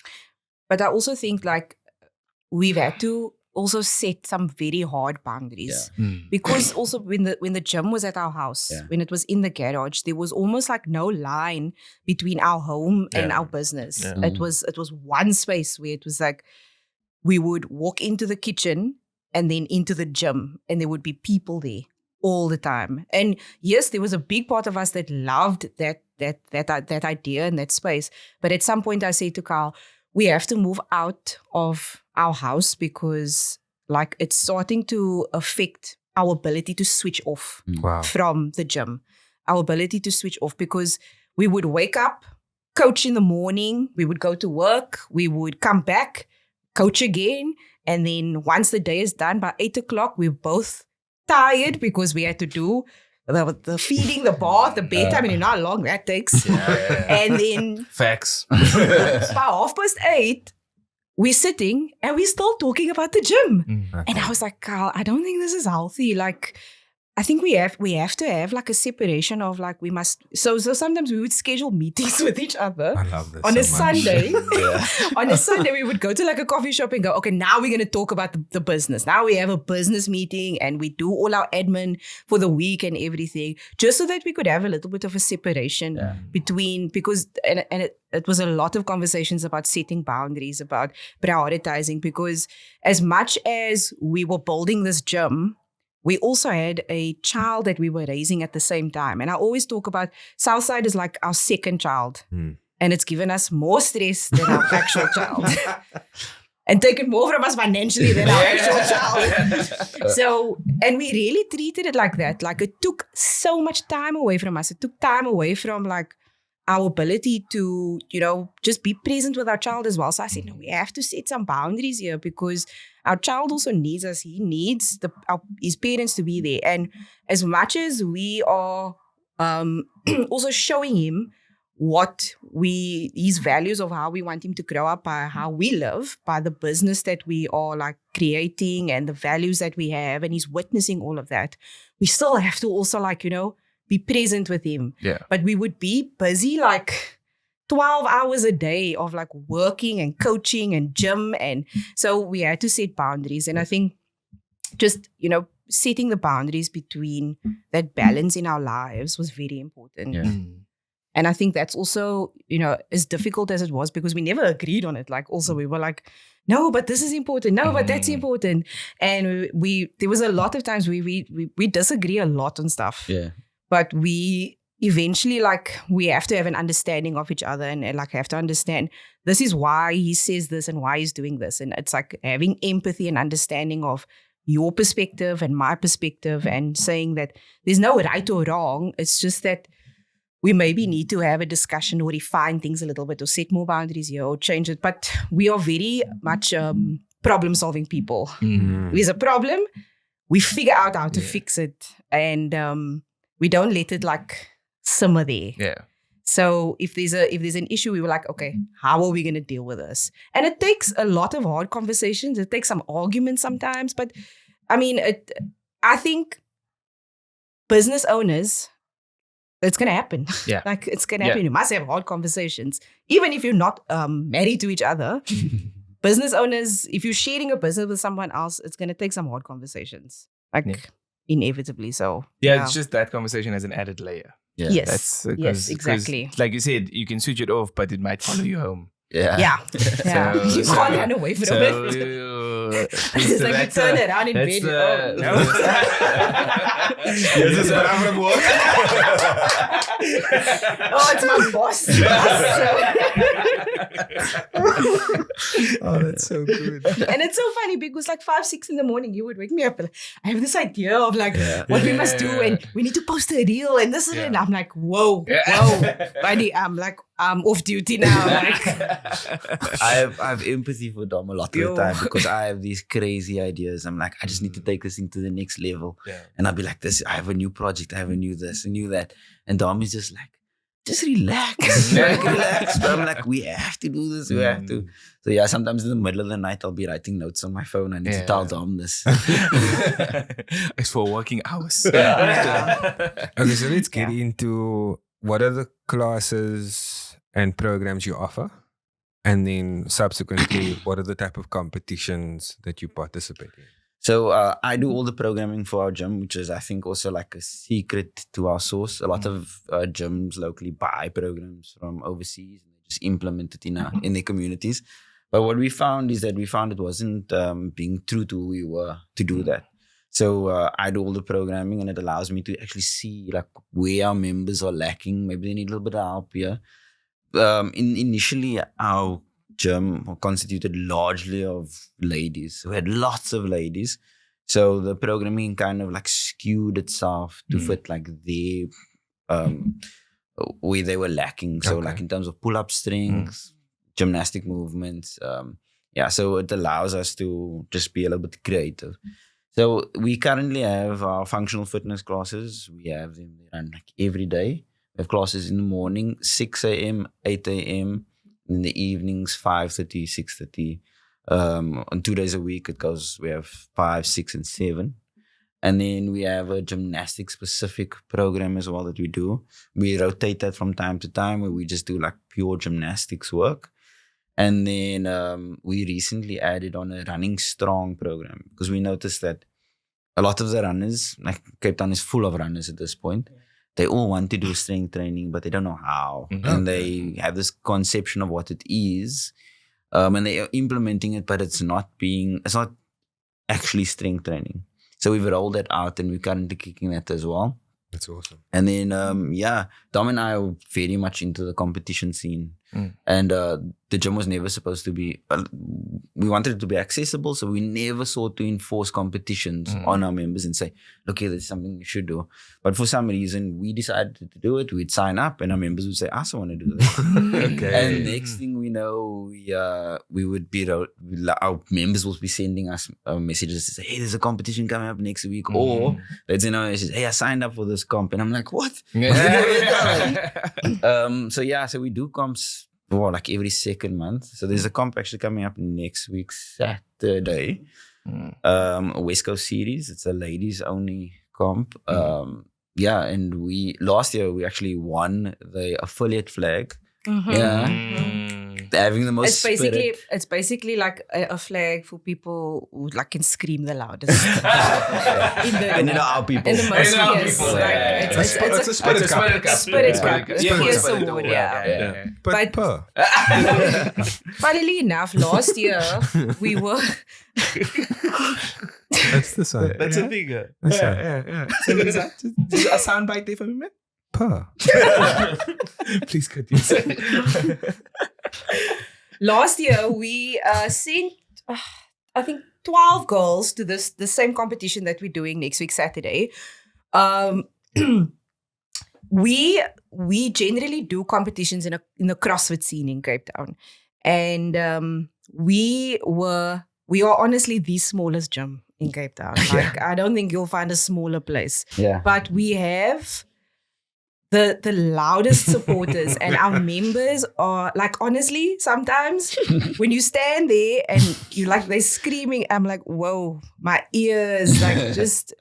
But I also think like we've had to also set some very hard boundaries because also when the gym was at our house, when it was in the garage, there was almost like no line between our home and our business. It was one space where it was like we would walk into the kitchen and then into the gym, and there would be people there all the time. And yes, there was a big part of us that loved that idea and that space. But at some point I said to Carl, we have to move out of our house because like it's starting to affect our ability to switch off from the gym, our ability to switch off, because we would wake up, coach in the morning, we would go to work, we would come back, coach again. And then once the day is done by 8 o'clock, we're both tired because we had to do the feeding, the bath, the bedtime, and you know how long that takes. And then Facts. by 8:30, we're sitting and we're still talking about the gym. And I was like, Carl, I don't think this is healthy. Like, I think we have to have like a separation of like we must. So sometimes we would schedule meetings with each other. I love this on so a much. Sunday. On a Sunday, we would go to like a coffee shop and go, okay, now we're going to talk about the business. Now we have a business meeting and we do all our admin for the week and everything, just so that we could have a little bit of a separation between, because it was a lot of conversations about setting boundaries, about prioritizing, because as much as we were building this gym, we also had a child that we were raising at the same time. And I always talk about Southside is like our second child. And it's given us more stress than our actual child. And taken more from us financially than our actual child. So, and we really treated it like that. Like it took so much time away from us. It took time away from like our ability to, you know, just be present with our child as well. So I said, no, we have to set some boundaries here because our child also needs us. He needs his parents to be there. And as much as we are also showing him his values of how we want him to grow up, by how we live, by the business that we are like creating and the values that we have, and he's witnessing all of that, we still have to also like, you know, be present with him. But we would be busy like 12 hours a day of like working and coaching and gym. And so we had to set boundaries. And I think just, you know, setting the boundaries between that balance in our lives was very important. And I think that's also, you know, as difficult as it was, because we never agreed on it. Like also we were like, no, but this is important. No, but that's important. And there was a lot of times we disagree a lot on stuff. But we eventually, like, we have to have an understanding of each other and like have to understand this is why he says this and why he's doing this. And it's like having empathy and understanding of your perspective and my perspective, and saying that there's no right or wrong. It's just that we maybe need to have a discussion or refine things a little bit or set more boundaries here or change it. But we are very much problem-solving people. There's a problem, we figure out how to fix it. And we don't let it like simmer there. So if there's an issue, we were like, okay, how are we going to deal with this? And it takes a lot of hard conversations. It takes some arguments sometimes. But I mean, I think business owners, it's going to happen. Like it's going to happen. You must have hard conversations. Even if you're not married to each other, business owners, if you're sharing a business with someone else, it's going to take some hard conversations. Like inevitably. So it's just that conversation as an added layer. Yes, exactly. Like you said, you can switch it off, but it might follow you home. Yeah. You can't run away from it. It's like you turn around in bed. Oh, no. Yes, it's what I'm from work. Oh, it's my boss. Oh, that's so good. And it's so funny because like 5, 6 in the morning, you would wake me up. Like, I have this idea of like what we must do, and we need to post a reel and this and that. And I'm like, whoa, buddy, I'm off duty now. Like, I have empathy for Dom a lot of the time because I have these crazy ideas. I'm like, I just need to take this into the next level. Yeah. And I'll be like, this, I have a new project, I have a new this, a new that. And Dom is just like, just relax. Relax. But I'm like, we have to do this, we have to. So yeah, sometimes in the middle of the night, I'll be writing notes on my phone. I need to tell Dom this. It's for working hours. Okay, so let's get into what are the classes and programs you offer, and then subsequently, what are the type of competitions that you participate in? So I do all the programming for our gym, which is, I think, also like a secret to our source. A lot of gyms locally buy programs from overseas and they just implement it in their communities. But what we found is that it wasn't being true to who we were to do that. So I do all the programming, and it allows me to actually see like where our members are lacking. Maybe they need a little bit of help here. Initially, our gym constituted largely of ladies. We had lots of ladies. So the programming kind of like skewed itself to fit like their where they were lacking. So like in terms of pull-up strength, gymnastic movements. So it allows us to just be a little bit creative. So we currently have our functional fitness classes. We have them run like every day. We have classes in the morning, 6 a.m., 8 a.m., in the evenings, 5:30, 6:30. On 2 days a week, we have 5, 6, and 7. And then we have a gymnastic specific program as well that we do. We rotate that from time to time where we just do like pure gymnastics work. And then we recently added on a running strong program because we noticed that a lot of the runners, like Cape Town is full of runners at this point. They all want to do strength training, but they don't know how. And they have this conception of what it is. And they are implementing it, but it's not actually strength training. So we've rolled that out and we're currently kicking that as well. That's awesome. And then, Dom and I are very much into the competition scene. And the gym was never supposed to be, we wanted it to be accessible. So we never sought to enforce competitions on our members and say, okay, this is something you should do. But for some reason, we decided to do it. We'd sign up and our members would say, I also want to do this. And next thing we know, we would be, our members will be sending us messages to say, hey, there's a competition coming up next week. Or they'd send a message, hey, I signed up for this comp. And I'm like, what? So we do comps for like every second month. So there's a comp actually coming up next week, Saturday. West Coast Series. It's a ladies only comp. And last year we actually won the affiliate flag. Having the most it's basically like a flag for people who like can scream the loudest. And our people. In the most it's a Spirit Cup. Spirit Cup. Yes, award, But funnily enough, last year we were That's the sign. That's a figure. So what is that? Just a soundbite there for me, man? Per. Please continue. Last year we sent I think 12 girls to the same competition that we're doing next week Saturday. We generally do competitions in the CrossFit scene in Cape Town, and we are honestly the smallest gym in Cape Town. Like I don't think you'll find a smaller place. But we have the loudest supporters, and our members are like, honestly, sometimes when you stand there and you like they're screaming, I'm like, whoa, my ears like just.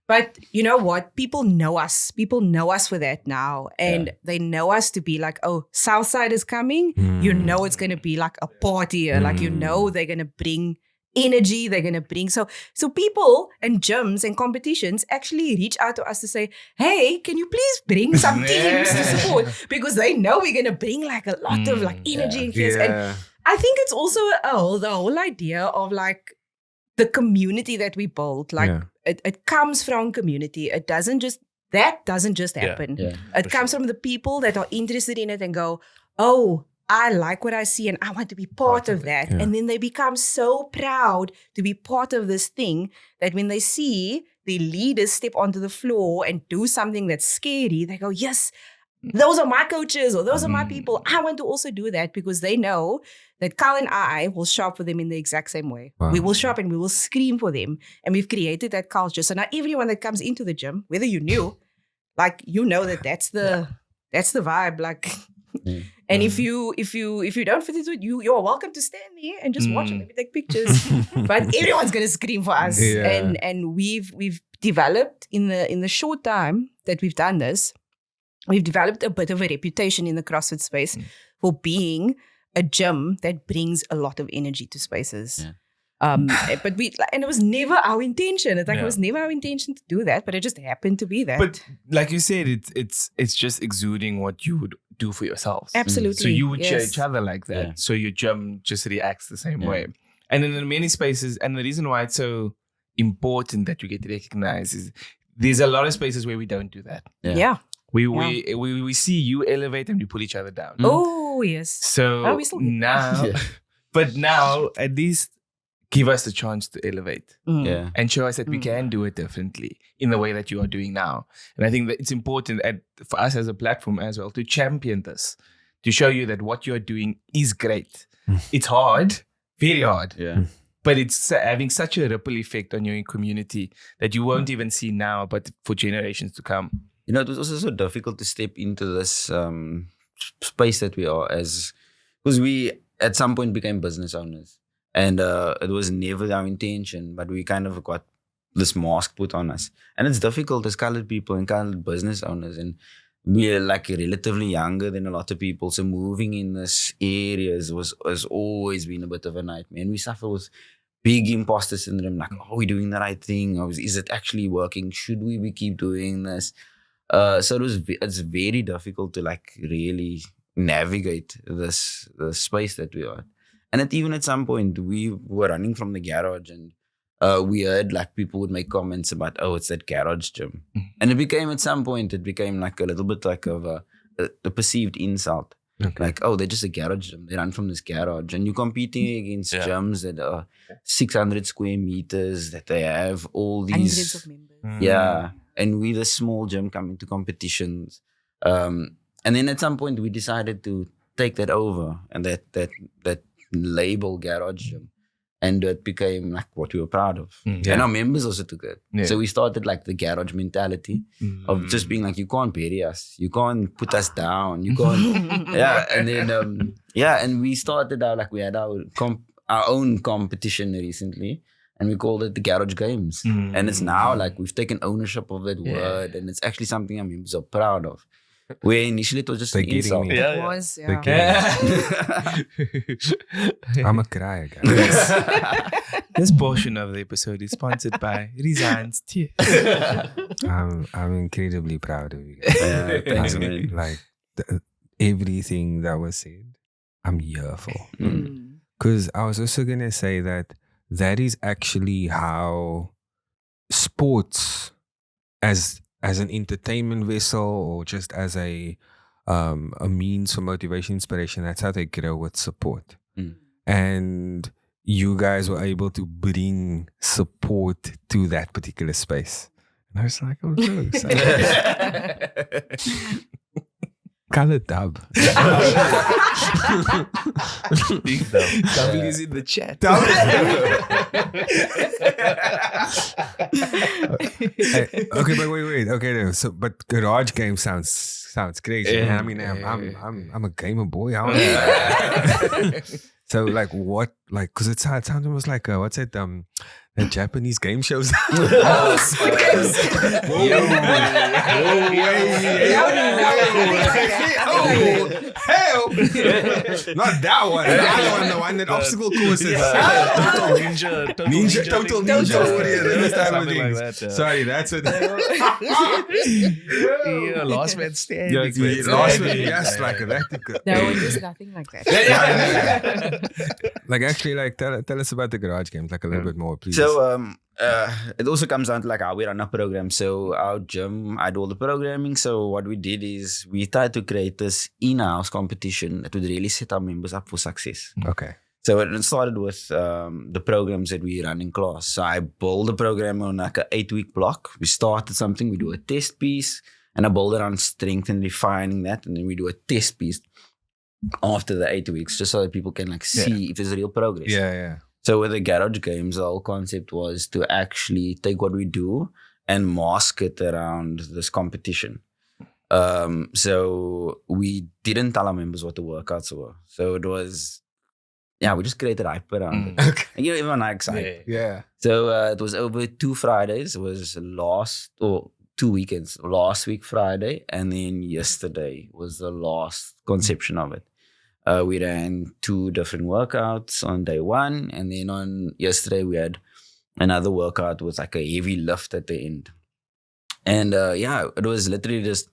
But you know what? People know us. People know us for that now, and they know us to be like, oh, Southside is coming. You know it's going to be like a party, or like they're going to bring energy they're going to bring. So people and gyms and competitions actually reach out to us to say, hey, can you please bring some teams to support? Because they know we're going to bring like a lot of like energy and fierce. And I think it's also the whole idea of like the community that we build. Like it comes from community. It doesn't just happen. It comes from the people that are interested in it and go, oh, I like what I see and I want to be part of that. Yeah. And then they become so proud to be part of this thing that when they see the leaders step onto the floor and do something that's scary, they go, yes, those are my coaches or those are my people. I want to also do that because they know that Carl and I will show up for them in the exact same way. Wow. We will show up and we will scream for them. And we've created that culture. So now everyone that comes into the gym, whether you're new, like, you know that's the vibe. Like, and if you don't fit into it, you're welcome to stand there and just watch and maybe take pictures. But everyone's gonna scream for us. Yeah. And we've developed in the short time that we've done this, we've developed a bit of a reputation in the CrossFit space for being a gym that brings a lot of energy to spaces. Yeah. But it was never our intention. It was never our intention to do that, but it just happened to be that. But like you said, it's just exuding what you would do for yourselves. Absolutely. So you would cheer each other like that. Yeah. So your gym just reacts the same way. And then in many spaces, and the reason why it's so important that you get recognized is there's a lot of spaces where we don't do that. Yeah. We see you elevate and we pull each other down. Oh, yes. So now, but now at least give us the chance to elevate and show us that we can do it differently in the way that you are doing now. And I think that it's important for us as a platform as well to champion this, to show you that what you're doing is great. It's hard, very hard. Yeah. But it's having such a ripple effect on your community that you won't even see now, but for generations to come. You know, it was also so difficult to step into this space that we are because we at some point became business owners. And it was never our intention, but we kind of got this mask put on us. And it's difficult as colored people and colored business owners. And we're like relatively younger than a lot of people. So moving in this area has always been a bit of a nightmare. And we suffer with big imposter syndrome. Like, are we doing the right thing? Or is it actually working? Should we keep doing this? So it's very difficult to like really navigate this space that we are. And even at some point, we were running from the garage and we heard like people would make comments about, oh, it's that garage gym. And at some point, it became like a little bit like of a perceived insult. Okay. Like, oh, they're just a garage gym. They run from this garage. And you're competing against gyms that are 600 square meters, that they have all these... Hundreds of members. Yeah. And we're the small gym coming to competitions. And then at some point, we decided to take that over and that label garage gym, and it became like what we were proud of. And our members also took it. So we started like the garage mentality of just being like, you can't bury us, you can't put us down, you can't and then and we started out like we had our own competition recently and we called it the Garage Games. And it's now like we've taken ownership of that word and it's actually something our members are proud of. Where initially it was just an insult. It was, I'm a crier, guys. This portion of the episode is sponsored by Rizan's Tears. I'm incredibly proud of you guys. Thanks, man. Like everything that was said, I'm here for. Because I was also gonna say that is actually how sports as an entertainment vessel or just as a means for motivation, inspiration, that's how they grow with support. And you guys were able to bring support to that particular space. And I was like, oh, so excited. Color dub. Big dub. W is in the chat. Okay, but wait. Okay, so but garage game sounds crazy. Yeah, I mean, I'm a gamer boy. So like what, like, because it sounds almost like what's it, the Japanese game shows. Oh, Squid Games. Hell, not that one. The one that obstacle courses. Total Ninja. Total Ninja. Warrior, those type of Something like things. that, yeah. Sorry, that's it. Yeah, last man standing. Last one, yes, like that. No, it is nothing like that. Like actually, like tell us about the garage games, like a little bit more, please. So it also comes down to like how we run our program. So our gym, I do all the programming. So what we did is we tried to create this in-house competition that would really set our members up for success. Okay. So it started with the programs that we run in class. So I build the program on like an 8-week block. We started something, we do a test piece, and I build it on strength and refining that, and then we do a test piece after the 8 weeks, just so that people can like see if there's real progress. Yeah. So with the garage games, the whole concept was to actually take what we do and mask it around this competition. So we didn't tell our members what the workouts were. So it was, we just created hype around it. Okay. And everyone likes hype. Yeah. So it was over 2 Fridays. It was 2 weekends. Last week Friday, and then yesterday was the last conception of it. We ran 2 different workouts on day 1, and then on yesterday we had another workout with like a heavy lift at the end. And it was literally just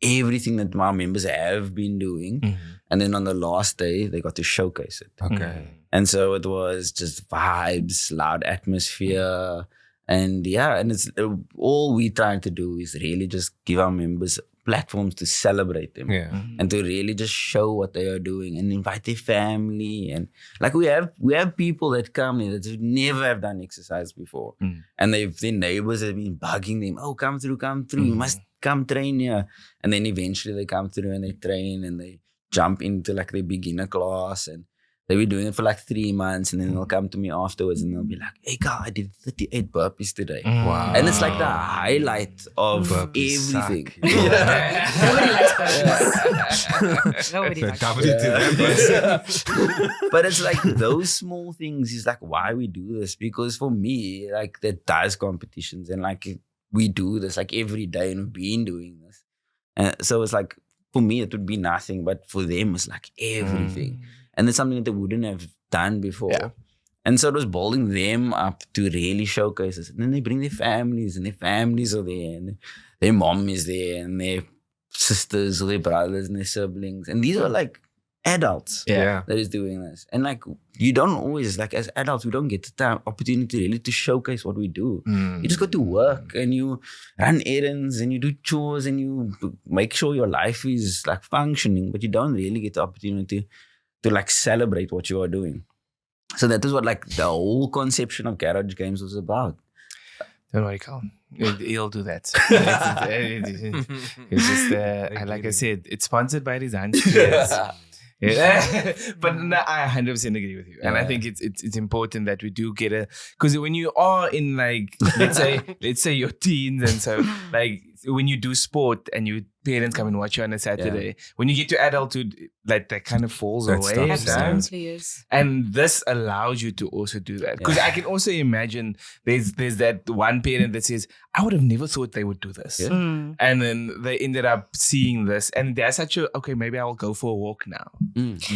everything that my members have been doing. And then on the last day, they got to showcase it. Okay. And so it was just vibes, loud atmosphere. And and it's all we trying to do is really just give our members platforms to celebrate them. Yeah. And to really just show what they are doing and invite their family. And like we have people that come in that never have done exercise before. And their neighbors have been bugging them, oh, come through, you must come train here. And then eventually they come through and they train and they jump into like their beginner class, and they'll be doing it for like 3 months, and then they'll come to me afterwards and they'll be like, hey Carl, I did 38 burpees today. Wow. And it's like the highlight of Burpees everything. suck. Nobody likes burpees. Nobody likes burpees. But it's like those small things is like why we do this, because for me, like that does competitions, and like we do this like every day, and we've been doing this. And so it's like, for me, it would be nothing, but for them, it's like everything. And it's something that they wouldn't have done before. Yeah. And so it was building them up to really showcase it. And then they bring their families, and their families are there, and their mom is there, and their sisters or their brothers and their siblings. And these are like adults Yeah. that is doing this. And like, you don't always, like as adults, we don't get the opportunity really to showcase what we do. You just go to work and you run errands and you do chores and you make sure your life is like functioning, but you don't really get the opportunity to like celebrate what you are doing. So that is what like the whole conception of garage games was about. Don't worry, Carl. He'll do that. It's just, like I said, it's sponsored by Design Studios. Yeah. But no, I 100% agree with you. And I think it's important that we do get because when you are in like, let's say your teens, and so like when you do sport and your parents come and watch you on a Saturday, when you get to adulthood, like that kind of falls That away. stops. Absolutely is. And this allows you to also do that. Because I can also imagine there's that one parent that says, I would have never thought they would do this. And then they ended up seeing this. And they're such okay, maybe I'll go for a walk now.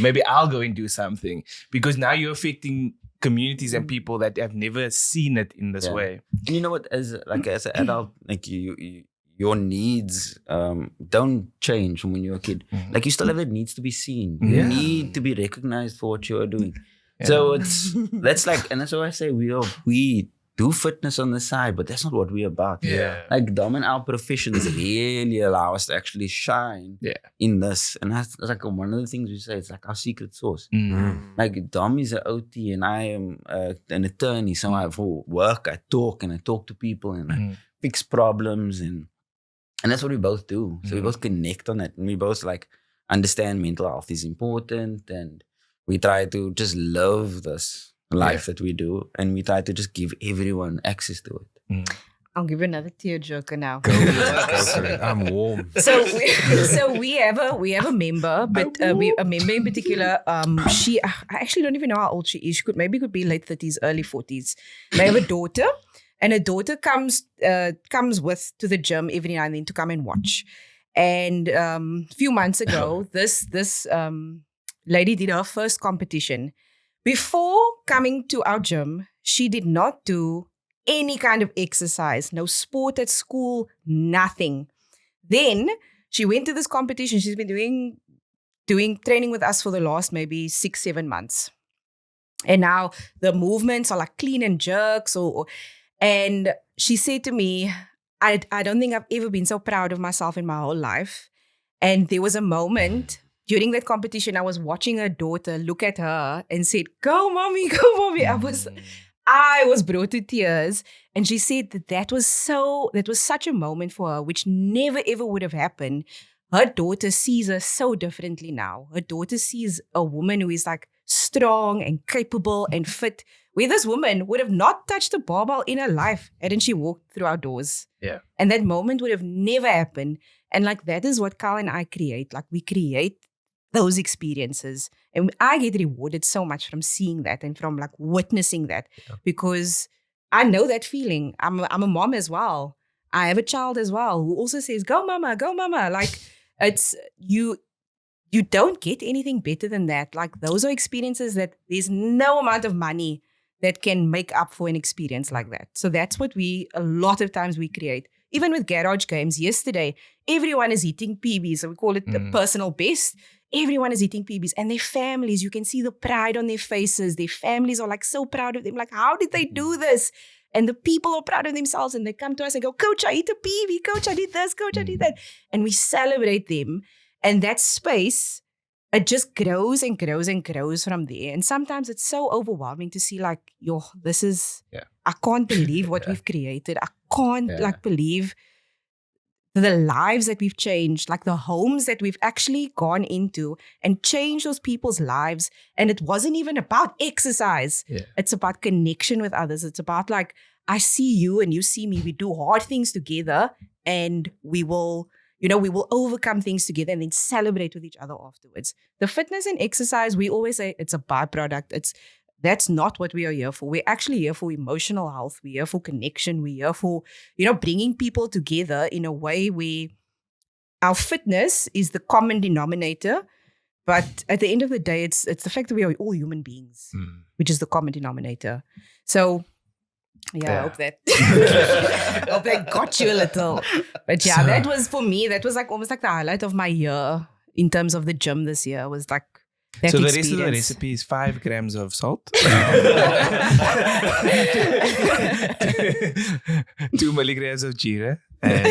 Maybe I'll go and do something. Because now you're affecting communities and people that have never seen it in this way. And you know what, as an adult, like your needs don't change from when you're a kid. Like you still have it needs to be seen. You need to be recognized for what you are doing. So that's like, and that's why I say we do fitness on the side, but that's not what we're about. Like Dom and our professions really allow us to actually shine in this. And that's like one of the things we say, it's like our secret sauce. Like Dom is an OT and I am an attorney. So I for work, I talk to people and I fix problems, and that's what we both do. So we both connect on it, and we both like understand mental health is important, and we try to just live this life that we do, and we try to just give everyone access to it. I'll give you another tearjerker now. Go for it. I'm warm. So we have a member, but a member in particular. I actually don't even know how old she is. She could be late 30s, early 40s. They have a daughter, and a daughter comes with to the gym every now and then to come and watch. And a few months ago, this lady did her first competition. Before coming to our gym, she did not do any kind of exercise, no sport at school, nothing. Then she went to this competition. She's been doing training with us for the last maybe 6-7 months. And now the movements are like clean and jerks. And she said to me, I don't think I've ever been so proud of myself in my whole life. And there was a moment during that competition, I was watching her daughter look at her and said, go mommy, go mommy. I was brought to tears, and she said that was such a moment for her, which never ever would have happened. Her daughter sees her so differently now. Her daughter sees a woman who is like strong and capable and fit, where this woman would have not touched a barbell in her life hadn't she walked through our doors. Yeah. And that moment would have never happened. And like that is what Carl and I create. Like we create those experiences. And I get rewarded so much from seeing that and from like witnessing that, because I know that feeling. I'm a mom as well. I have a child as well who also says, go mama, go mama. Like it's, you don't get anything better than that. Like those are experiences that there's no amount of money that can make up for an experience like that. So that's what a lot of times we create. Even with garage games, yesterday, everyone is hitting PBs. So we call it the personal best. Everyone is eating PBs, and their families, you can see the pride on their faces. Their families are like so proud of them. Like, how did they do this? And the people are proud of themselves, and they come to us and go, Coach, I eat a PB. Coach, I did this. Coach, I did that. And we celebrate them. And that space, it just grows and grows and grows from there. And sometimes it's so overwhelming to see like, I can't believe what we've created. I can't believe the lives that we've changed, like the homes that we've actually gone into and changed those people's lives. And it wasn't even about exercise. Yeah. It's about connection with others. It's about like, I see you and you see me. We do hard things together, and we will overcome things together and then celebrate with each other afterwards. The fitness and exercise, we always say it's a byproduct. That's not what we are here for. We're actually here for emotional health. We're here for connection. We're here for, bringing people together in a way where our fitness is the common denominator. But at the end of the day, it's the fact that we are all human beings, which is the common denominator. So, I hope that got you a little. But that was, for me, that was like almost like the highlight of my year in terms of the gym this year, was like, so the rest of the recipe is 5 grams of salt, 2 milligrams of jeera, and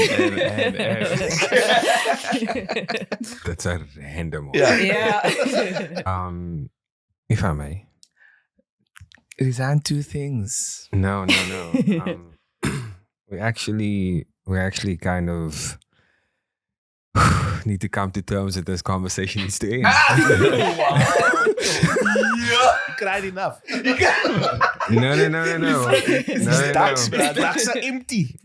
that's a random one. Yeah. If I may, resign 2 things. No. We actually kind of need to come to terms with this conversation needs to end. Cried enough. No. His ducks are empty.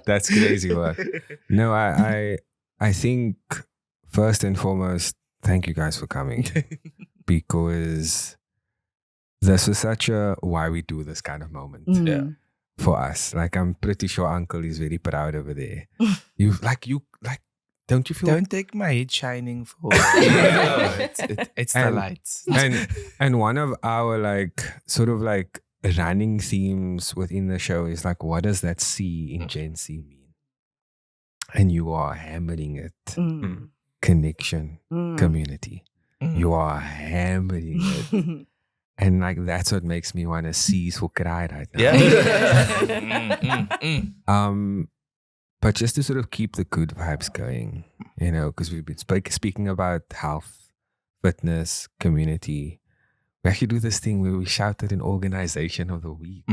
That's crazy work. No, I think first and foremost, thank you guys for coming, because this was such a why we do this kind of moment. Yeah. For us, like I'm pretty sure Uncle is very proud over there. You don't you feel? Don't take my head shining for. It's the lights. And one of our sort of running themes within the show is like, what does that C in GenC mean? And you are hammering it. Connection, community. You are hammering it. And that's what makes me want to seize for cry right now. Yeah. But just to sort of keep the good vibes going, because we've been speaking about health, fitness, community. We actually do this thing where we shout at an organization of the week.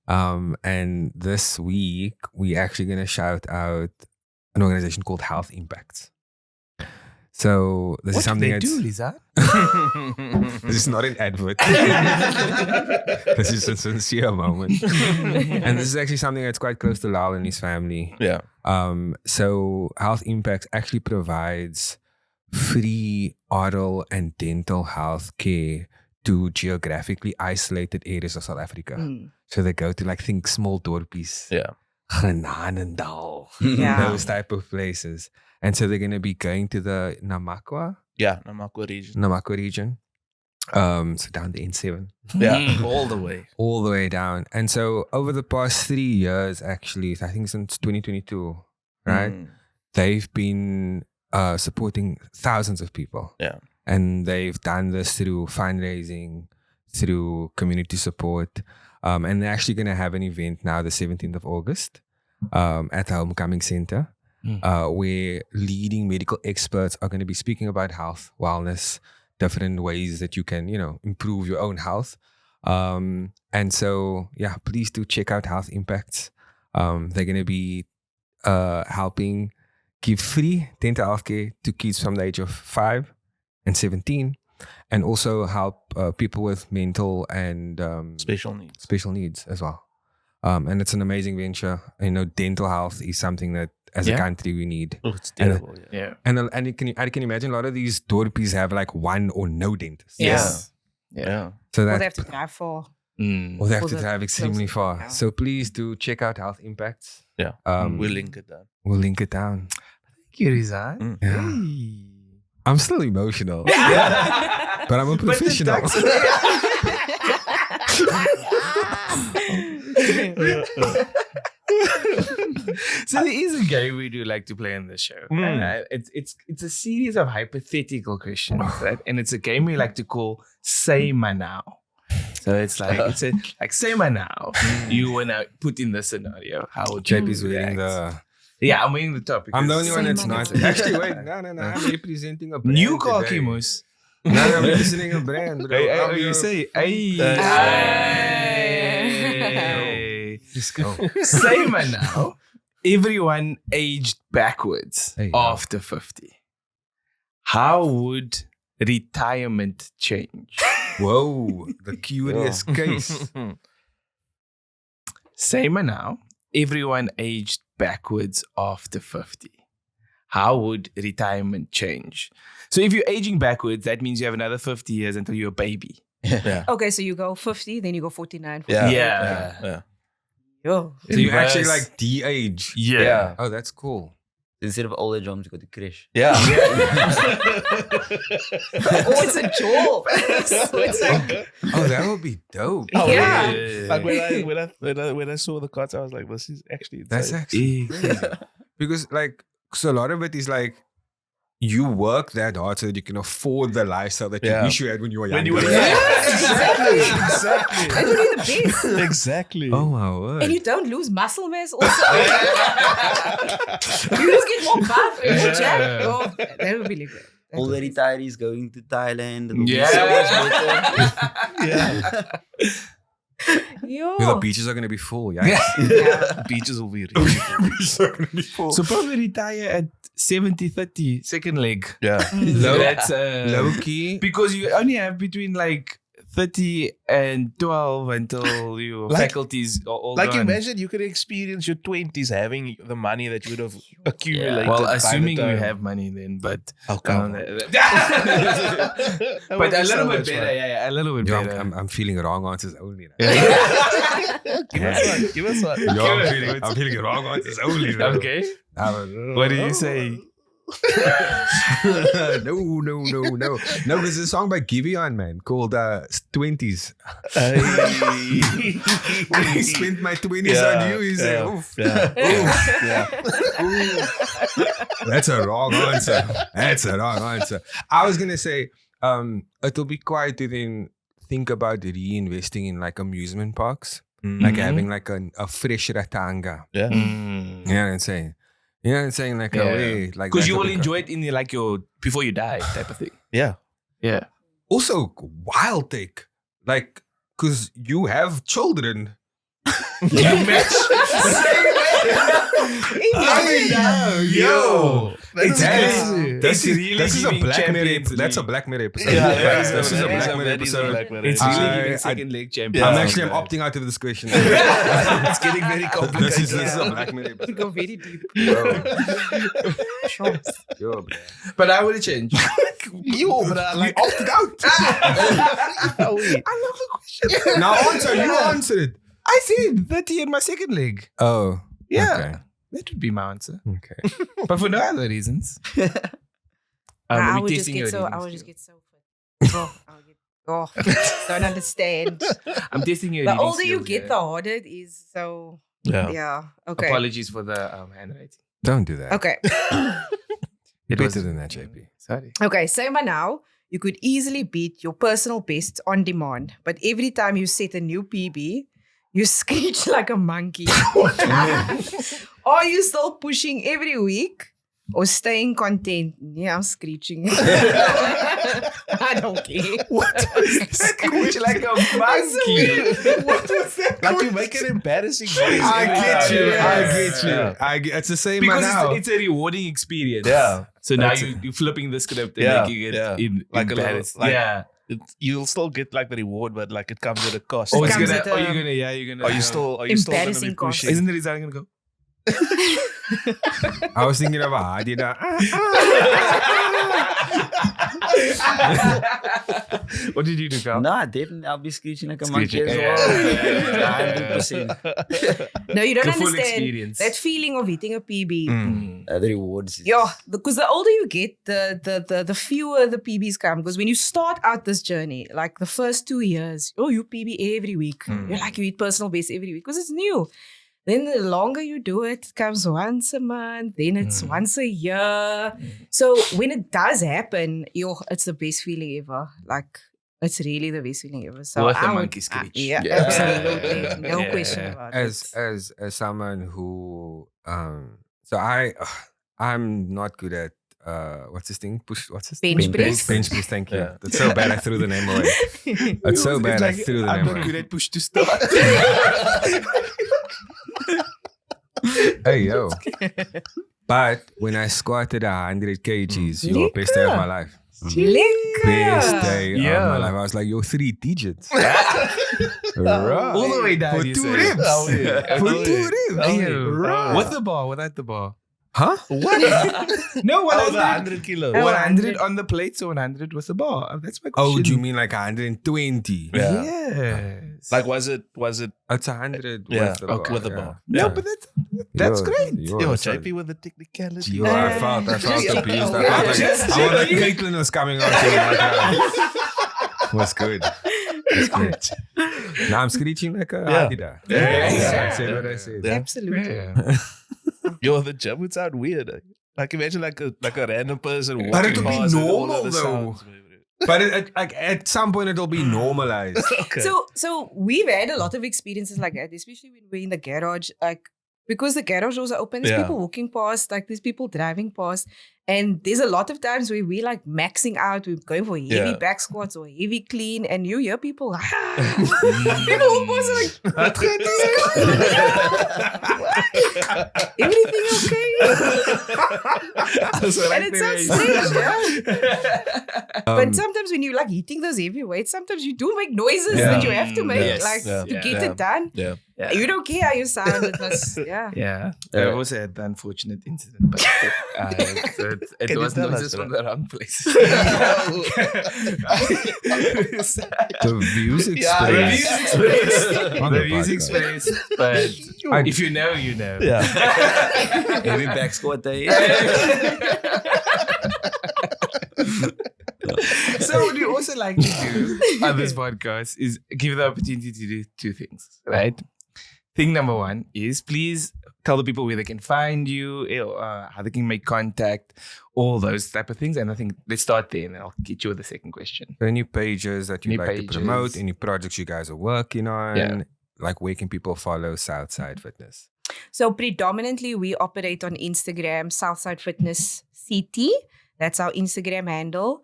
And this week, we're actually going to shout out an organization called Health Impacts. So this What is something do they that's do, Lisa? this is not an advert. This is a sincere moment. And this is actually something that's quite close to Lal and his family. Yeah. So Health Impacts actually provides free oral and dental health care to geographically isolated areas of South Africa. So they go to like think small dorpies. Yeah. Genanendal. Yeah. Those type of places. And so they're going to be going to the Namakwa region. So down the N7. Yeah. All the way. All the way down. And so over the past 3 years, actually, I think since 2022, right? They've been supporting thousands of people. Yeah. And they've done this through fundraising, through community support. And they're actually going to have an event now, the 17th of August, at the Homecoming Center, where leading medical experts are going to be speaking about health, wellness, different ways that you can, improve your own health. And so, please do check out Health Impacts. They're going to be helping give free dental healthcare to kids from the age of 5 and 17, and also help people with mental and Special needs as well. And it's an amazing venture. Dental health is something that as a country we need. Oh, it's terrible. And I can imagine a lot of these dorpies have like one or no dentist. Yes. Yeah. So Or that they have to drive for. or they have For to the drive extremely closest- far. yeah. So please do check out Health Impacts. Yeah. We'll link it down. We'll link it down. Thank you, Rizan. Yeah. I'm still emotional. But I'm a professional. So there is a game we do like to play on the show. And it's a series of hypothetical questions, right? And it's a game we like to call Say Ma Now. So it's like say Ma Now. You wanna put in the scenario. How would you JP's wearing react? the. Yeah, I'm wearing the topic. I'm the only one Say that's Ma not. Now. Actually, wait. No. I'm representing a brand. New car, today. Kimus. No, I'm representing a brand. Bro. You say, Hey. Just go. say Ma Now. Everyone aged backwards Hey, after 50. How would retirement change? Whoa, the curious case. Say Ma Now. Everyone aged backwards after 50. How would retirement change? So if you're aging backwards, that means you have another 50 years until you're a baby. Yeah. Okay, so you go 50, then you go 49. Yeah. Yeah. Yo. So you Reverse. actually like de-age. Yeah. Oh, that's cool. Instead of old age homes, you go to crash. Yeah. Oh, it's a job. So it's like, Oh, that would be dope. Oh, Yeah. Like when I saw the cards, I was like, this is actually That's insane. actually crazy. Because so a lot of it is like you work that hard so that you can afford the lifestyle that you wish you had when you were younger. When you were exactly. Exactly. That would be the best. Exactly. Oh my word. And you don't lose muscle mass also. You just get more buff and more jacked. Oh, that would be like that. All the retirees going to Thailand. It'll be Yeah. so much better. Yo. The beaches are going to be full, yeah. Beaches will be really cool. So probably retire at 70, 30, second leg. Yeah. That's Low key. because you only have between like 30 and 12 until your Like- faculties are all Like gone. imagine you could experience your 20s having the money that you would have accumulated. Well, by the assuming you time- have money then, but Oh, come on. but That would a be so little bit much better, fun. yeah, a little bit Yo, better. I'm feeling wrong answers only. Give us one. Give us one. Yo, I'm feeling wrong answers only. Bro. Okay. I don't know. What did you say? No. No, there's a song by Giveon, man, called 20s. When I spent my 20s on you, he said, oof. That's a wrong answer. I was going to say, it'll be quiet to then think about reinvesting in like amusement parks, like having like a fresh ratanga. Yeah. You know what I'm saying? Like a way, like Because that you would will be enjoy it in the, like your before you die type of thing. Yeah. Yeah. Also, wild take, like, because you have children. You match. Yo, That's This really is a giving Black Mirror. Champions That's a League. Black Mirror episode. This is a Black Mirror episode. It's really I- giving I- second leg I'm champions. actually opting out of this question. It's getting very complicated. This is a Black Mirror We episode. go very deep. Yo, yo, bro. But I would change. Yo, but I like Opted out. how we. Now answer. You answered it. I said 30 in my second leg. Oh. Yeah. That would be my answer. Okay. But for no other reasons. I we're would just testing get your so. I reading would just skills. get so fit. Don't understand. I'm testing your The reading older you skills, get, yeah. the harder it is. So Yeah. yeah. Okay. Apologies for the handwriting. Don't do that. Okay. You're better than that, JP. Sorry. Okay. Say by now, you could easily beat your personal best on demand, but every time you set a new PB, you screech like a monkey. Are you still pushing every week or staying content? Yeah, I'm screeching. I don't care. Screech like a monkey. What was that? Like you make an embarrassing noise. I every get time. you. I Yeah. get you. Yeah. It's the same Because now. it's a rewarding experience. Yeah. So now That's you're flipping the script and Yeah, making it yeah. Like a little- embarrassing. like- yeah. You'll still get like the reward, but like it comes at a cost. Or It it's comes gonna, at are a- you gonna, yeah, you're gonna. Are you still gonna be Embarrassing cost. pushing? Isn't the result gonna go? I was thinking of a Hadida. What did you do, Carl? No, definitely. I'll be screeching like a Screeching, monkey as yeah. well. 100%. No, you don't The full understand experience. that feeling of hitting a PB. Mm. The rewards. Yeah, because the older you get, the fewer the PBs come. Because when you start out this journey, like the first 2 years, you PB every week. You're like, you eat personal best every week because it's new. Then the longer you do it, it comes once a month, then it's once a year. So when it does happen, it's the best feeling ever. Like, it's really the best feeling ever. So Worth the I would- monkey screech. Yeah, Yeah. absolutely. No Yeah. question about as it. someone who I'm not good at what's this thing? What's this Bench thing? press? Bench press, thank you. Yeah. That's so bad I threw the name away. It's so bad I threw the I'm name not good away. at push to start. Hey yo. But when I squatted 100 kgs, your best day of my life. Best day of Yeah. my life. I was like, yo, 3 digits. Right. All the way down. For you 2 say. ribs. Oh, yeah. For Oh, 2 yeah. ribs. Oh, Yeah. yeah. Right. With the bar, without the bar. Huh? What? No, Oh, 100. the 100 kilos. 100 on the plates or 100 with the bar? That's my question. Oh, do you mean like 120? Yeah. Yes. Like was it? It's 100 Yeah, with the bar. okay. With the bar. No, Yeah. but that's great. Yo, JP with the technicality. Yo, I felt abused. I felt like Caitlin was coming out here. Was good. That's great. Now I'm screeching like a Yeah. Hadida. Yeah. I said what I said. Yeah. Absolutely. Yeah. Yo, the gym would sound weird. Like imagine like a random person walking But it would be past and all normal, of the though. sounds. But like at some point it'll be normalized. Okay. So we've had a lot of experiences like that, especially when we're in the garage, like because the garage doors are open, there's Yeah. people walking past, like there's people driving past. And there's a lot of times where we're like maxing out, we're going for heavy Yeah. back squats or heavy clean, and you hear people people walk past and like, everything okay? And it sounds strange, yeah. But sometimes when you're like hitting those heavy weights, sometimes you do make noises Yeah. that you have to make, Yes. like Yeah. to get Yeah. it done. Yeah. Yeah. You don't care how you sound. It was, yeah. Yeah. Yeah. I also had the unfortunate incident, but it Can you was tell noises us, from bro? the wrong place. The views Yeah, the expressed. views expressed. On The the views podcast. expressed. But if you know, you know. Yeah. Every back squat day. So what we also like to do on this podcast is give the opportunity to do 2 things, right? Thing number 1 is please tell the people where they can find you, how they can make contact, all those type of things. And I think let's start there and then I'll get you with the second question. Any pages that you'd Any like pages. to promote, any projects you guys are working on. Yeah. Like where can people follow Southside Fitness? So predominantly we operate on Instagram, Southside Fitness CT. That's our Instagram handle.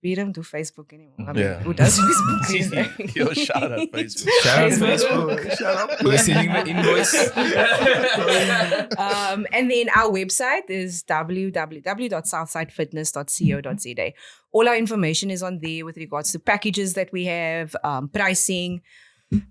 We don't do Facebook anymore. I mean, Yeah. who does Facebook these days? Yo, shout out Facebook. Shout out Facebook. Facebook. Shout out. We're sending the invoice. And then our website is www.southsidefitness.co.za. All our information is on there with regards to packages that we have, pricing,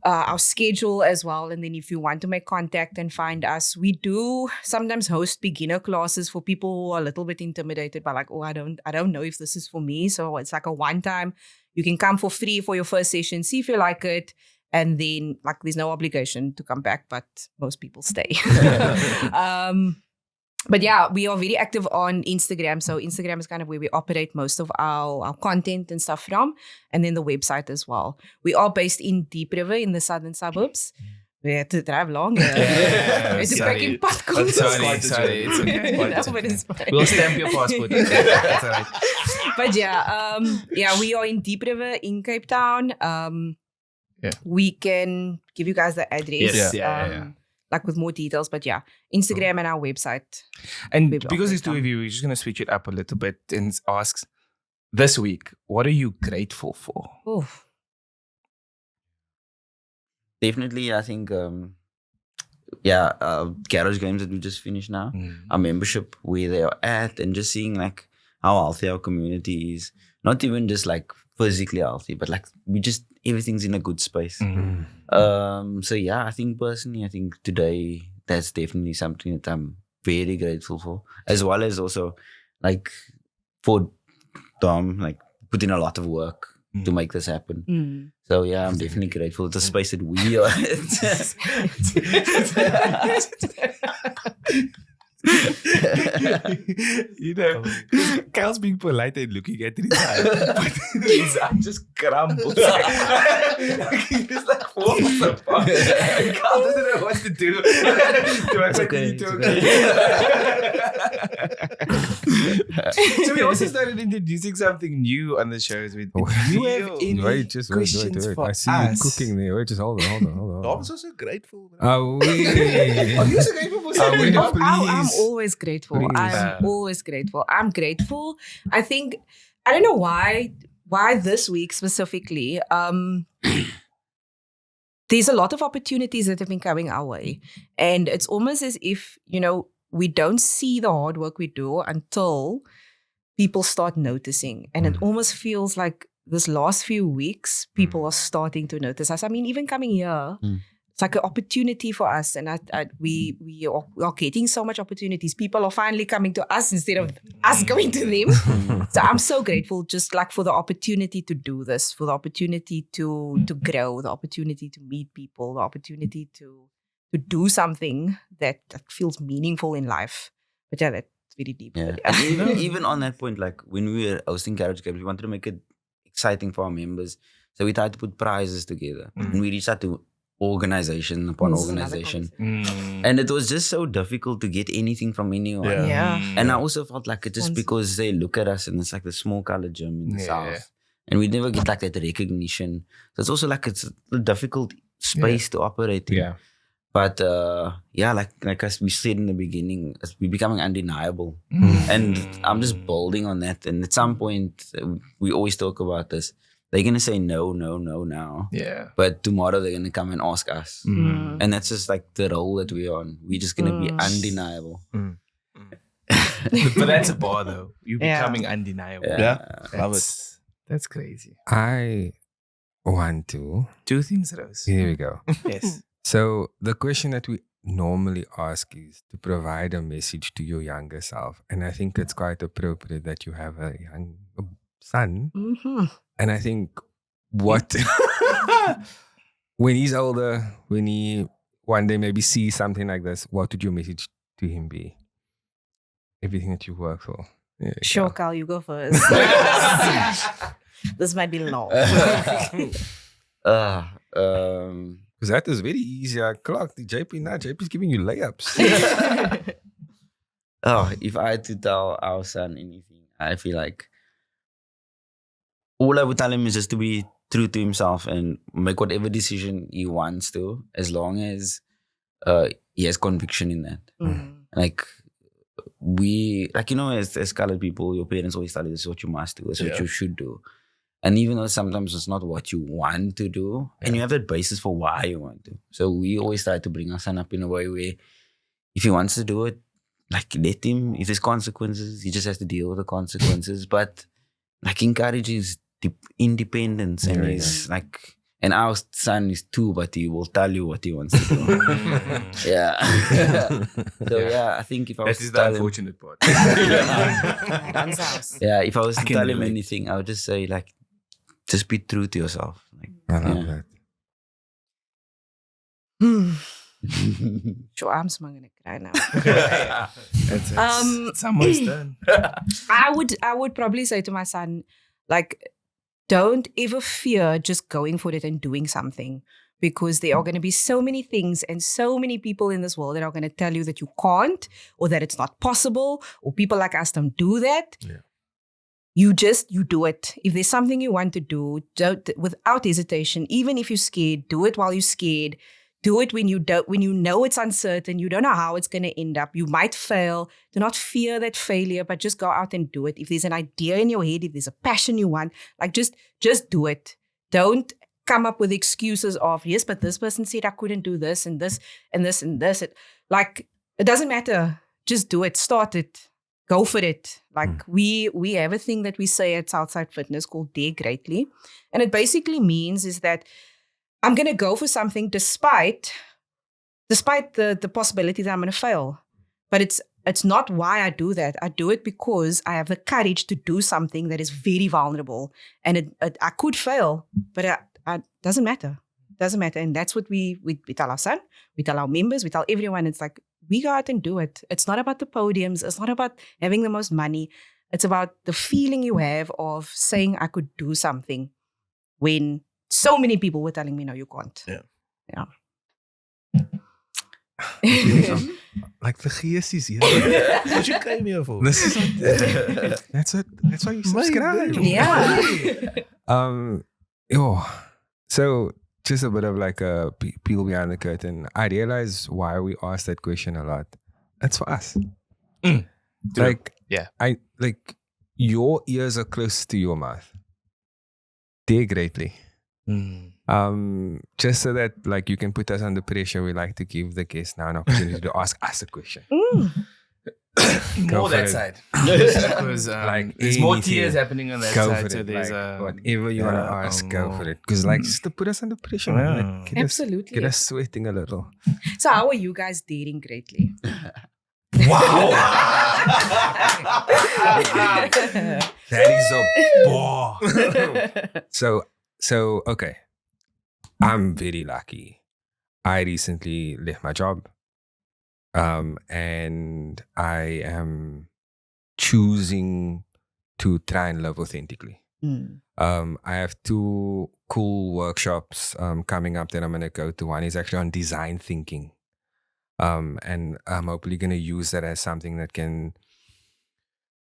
our schedule as well. And then if you want to make contact and find us, we do sometimes host beginner classes for people who are a little bit intimidated by like, oh, I don't know if this is for me. So it's like a one-time. You can come for free for your first session, see if you like it. And then like there's no obligation to come back, but most people stay. But yeah, we are very active on Instagram. So Instagram is kind of where we operate most of our content and stuff from. And then the website as well. We are based in Deep River in the southern suburbs. We had to drive long. We had to back in Padcoons. Sorry. It's okay. No, but it's fine. We'll stamp your passport. That's all right. But yeah, we are in Deep River in Cape Town. We can give you guys the address. Yes, yeah. Like with more details, but yeah, Instagram and our website. And We because there's two of you, we're just going to switch it up a little bit and ask this week, what are you grateful for? Oh, Definitely, I think, garage games that we just finished now, our membership, where they are at, and just seeing like how healthy our community is. Not even just like physically healthy, but like everything's in a good space. So yeah, I think personally, today that's definitely something that I'm very grateful for, as well as also like for Dom, like put in a lot of work to make this happen. So yeah, I'm definitely grateful. The space that we are You know, Kyle's being polite and looking at his eye, but his eye just crumbles. He's like falls apart. Kyle doesn't know what to do. So we also started introducing something new on the shows. You have any questions for I see you us? cooking there. Wait, just hold on. Dom's also grateful. Are we? Are you so grateful for something? I'm always grateful. Please. I'm always grateful. I'm grateful. I think, I don't know why this week specifically, there's a lot of opportunities that have been coming our way. And it's almost as if, we don't see the hard work we do until people start noticing. And it almost feels like this last few weeks, people are starting to notice us. I mean, even coming here, it's like an opportunity for us. And we are getting so much opportunities. People are finally coming to us instead of us going to them. So I'm so grateful just like for the opportunity to do this, for the opportunity to grow, the opportunity to meet people, the opportunity to do something that feels meaningful in life. But yeah, that's very deep. Yeah. And even on that point, like when we were hosting garage games, we wanted to make it exciting for our members. So we tried to put prizes together. And we reached out to organization upon organization. And it was just so difficult to get anything from anyone. Yeah. And I also felt like it just because they look at us and it's like the small colored gym in the south. And we never get like that recognition. So it's also like it's a difficult space to operate in. Yeah. But like as we said in the beginning, we're becoming undeniable. And I'm just building on that. And at some point, we always talk about this. They're going to say no now. Yeah. But tomorrow they're going to come and ask us. And that's just like the role that we're on. We're just going to be undeniable. But that's a bar though. You're becoming undeniable. Yeah. Love it. That's crazy. I want to. Two things, Rose. Here we go. Yes. So the question that we normally ask is to provide a message to your younger self. And I think it's quite appropriate that you have a young son. And I think when he's older, when he one day maybe sees something like this, what would your message to him be? Everything that you work for. Sure, Kyle, you go first. This might be long. Because that is very easy. I clocked the JP now. JP's giving you layups. If I had to tell our son anything, I feel like all I would tell him is just to be true to himself and make whatever decision he wants to, as long as he has conviction in that. Like we, like, as colored people, your parents always tell you this is what you must do, this is what you should do. And even though sometimes it's not what you want to do, and you have that basis for why you want to. So we always try to bring our son up in a way where if he wants to do it, like, let him. If there's consequences, he just has to deal with the consequences. But like, encourage his independence, and he's like, and our son is 2, but he will tell you what he wants to do. Yeah. So I think if I was that is to the tell him, unfortunate part. Dan's house. if I was to can tell him relate. anything, I would just say, like, just be true to yourself. Like, I love that. Sure, I'm gonna cry now. That's it. It's almost done. I would probably say to my son, like, don't ever fear just going for it and doing something, because there are going to be so many things and so many people in this world that are going to tell you that you can't, or that it's not possible, or people like us don't do that. Yeah. You do it. If there's something you want to do, without hesitation, even if you're scared, do it while you're scared. Do it when you know it's uncertain. You don't know how it's going to end up. You might fail. Do not fear that failure, but just go out and do it. If there's an idea in your head, if there's a passion you want, like, just do it. Don't come up with excuses of, yes, but this person said I couldn't do this and this and this and this. It doesn't matter. Just do it. Start it. Go for it. Like, we have a thing that we say at Southside Fitness called Dare Greatly. And it basically means is that I'm going to go for something despite the possibility that I'm going to fail. But it's not why I do that. I do it because I have the courage to do something that is very vulnerable. And I could fail, but it doesn't matter. It doesn't matter. And that's what we tell our son, we tell our members, we tell everyone. It's like, we go out and do it. It's not about the podiums. It's not about having the most money. It's about the feeling you have of saying, I could do something, when so many people were telling me, no, you can't. Yeah. Like, the gees is here. That's what you came here for. This is that's why you subscribe. Yeah. So just a bit of like a peel behind the curtain. I realize why we ask that question a lot. That's for us. Like, your ears are close to your mouth. Dare greatly. Just so that, like, you can put us under pressure, we like to give the guest now an opportunity to ask us a question. More that side. Because Like, there's more anything. tears happening on that Go side. for So it. there's Like, whatever you want to ask, go for it. Because, like, just to put us under pressure, Yeah. like, Absolutely. get us sweating a little. So how are you guys dating greatly? Wow. That is a bore. So okay. I'm very lucky. I recently left my job. And I am choosing to try and live authentically. I have 2 cool workshops coming up that I'm going to go to. One is actually on design thinking. And I'm hopefully going to use that as something that can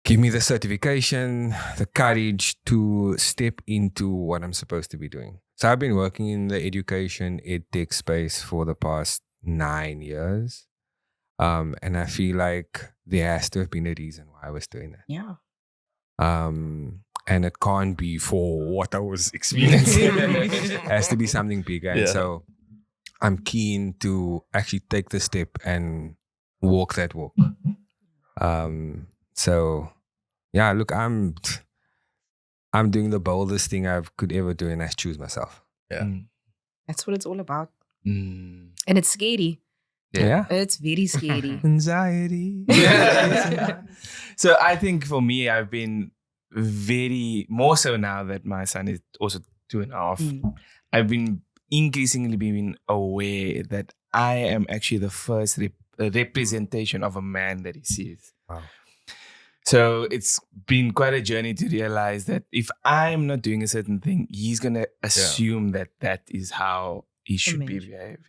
give me the certification, the courage to step into what I'm supposed to be doing. So I've been working in the education, edtech space for the past 9 years. And I feel like there has to have been a reason why I was doing that. Yeah. And it can't be for what I was experiencing. It has to be something bigger. And so I'm keen to actually take the step and walk that walk. So yeah, look, I'm doing the boldest thing I could ever do, and that's choose myself. Yeah. That's what it's all about. Mm. And it's scary. Yeah. It's very scary. Anxiety. So I think for me, I've been more so now that my son is also 2.5. I've been increasingly being aware that I am actually the first representation of a man that he sees. Wow. So it's been quite a journey to realize that if I'm not doing a certain thing, he's going to assume that is how he should be behaved.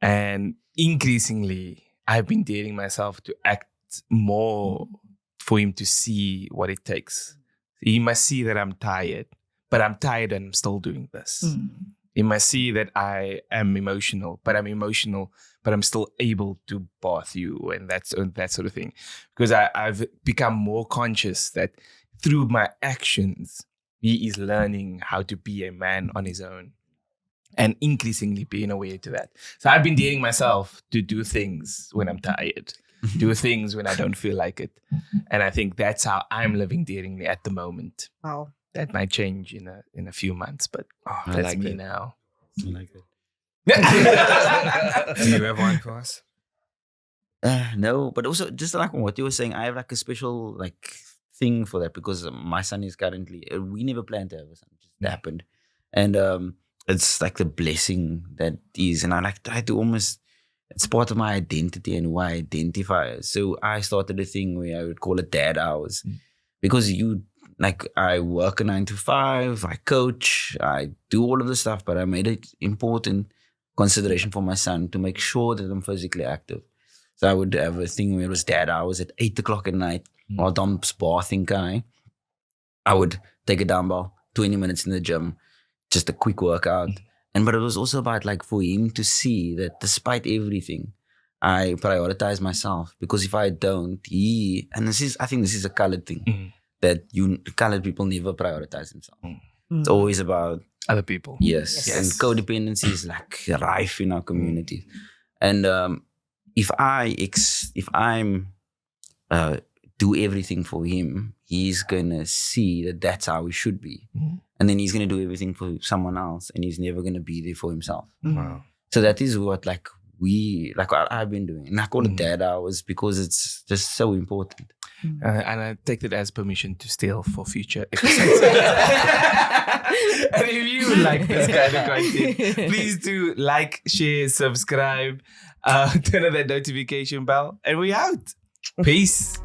And increasingly, I've been daring myself to act more for him to see what it takes. He must see that I'm tired, but I'm tired and I'm still doing this. He must see that I am emotional, but I'm still able to bath you and that sort of thing. Because I've become more conscious that through my actions, he is learning how to be a man on his own and increasingly being aware to that. So I've been dating myself to do things when I'm tired, do things when I don't feel like it. And I think that's how I'm living daringly at the moment. Wow. That might change in a few months, but that's like me that. now. I like that. Do you have one, Class? No, but also just like what you were saying, I have like a special like thing for that because my son is currently. We never planned to have a son; it just happened, and it's like the blessing that is, and I like try to almost. It's part of my identity and who I identify as. So I started a thing where I would call it dad hours, because I work a 9 to 5, I coach, I do all of the stuff, but I made it important consideration for my son to make sure that I'm physically active. So I would have a thing where it was dad hours at 8 o'clock at night while Dom's bathing guy. I would take a dumbbell, 20 minutes in the gym, just a quick workout. But it was also about like for him to see that despite everything, I prioritize myself, because if I don't, I think this is a colored thing. That colored people never prioritize themselves. It's always about other people. Yes. And codependency is like rife in our community. And if I'm do everything for him, he's gonna see that that's how he should be, and then he's gonna do everything for someone else, and he's never gonna be there for himself. Wow. So that is what what I've been doing, and I call it dad hours because it's just so important. And I take that as permission to steal for future episodes. And if you like this kind of content, please do like, share, subscribe, turn on that notification bell, and we out. Peace.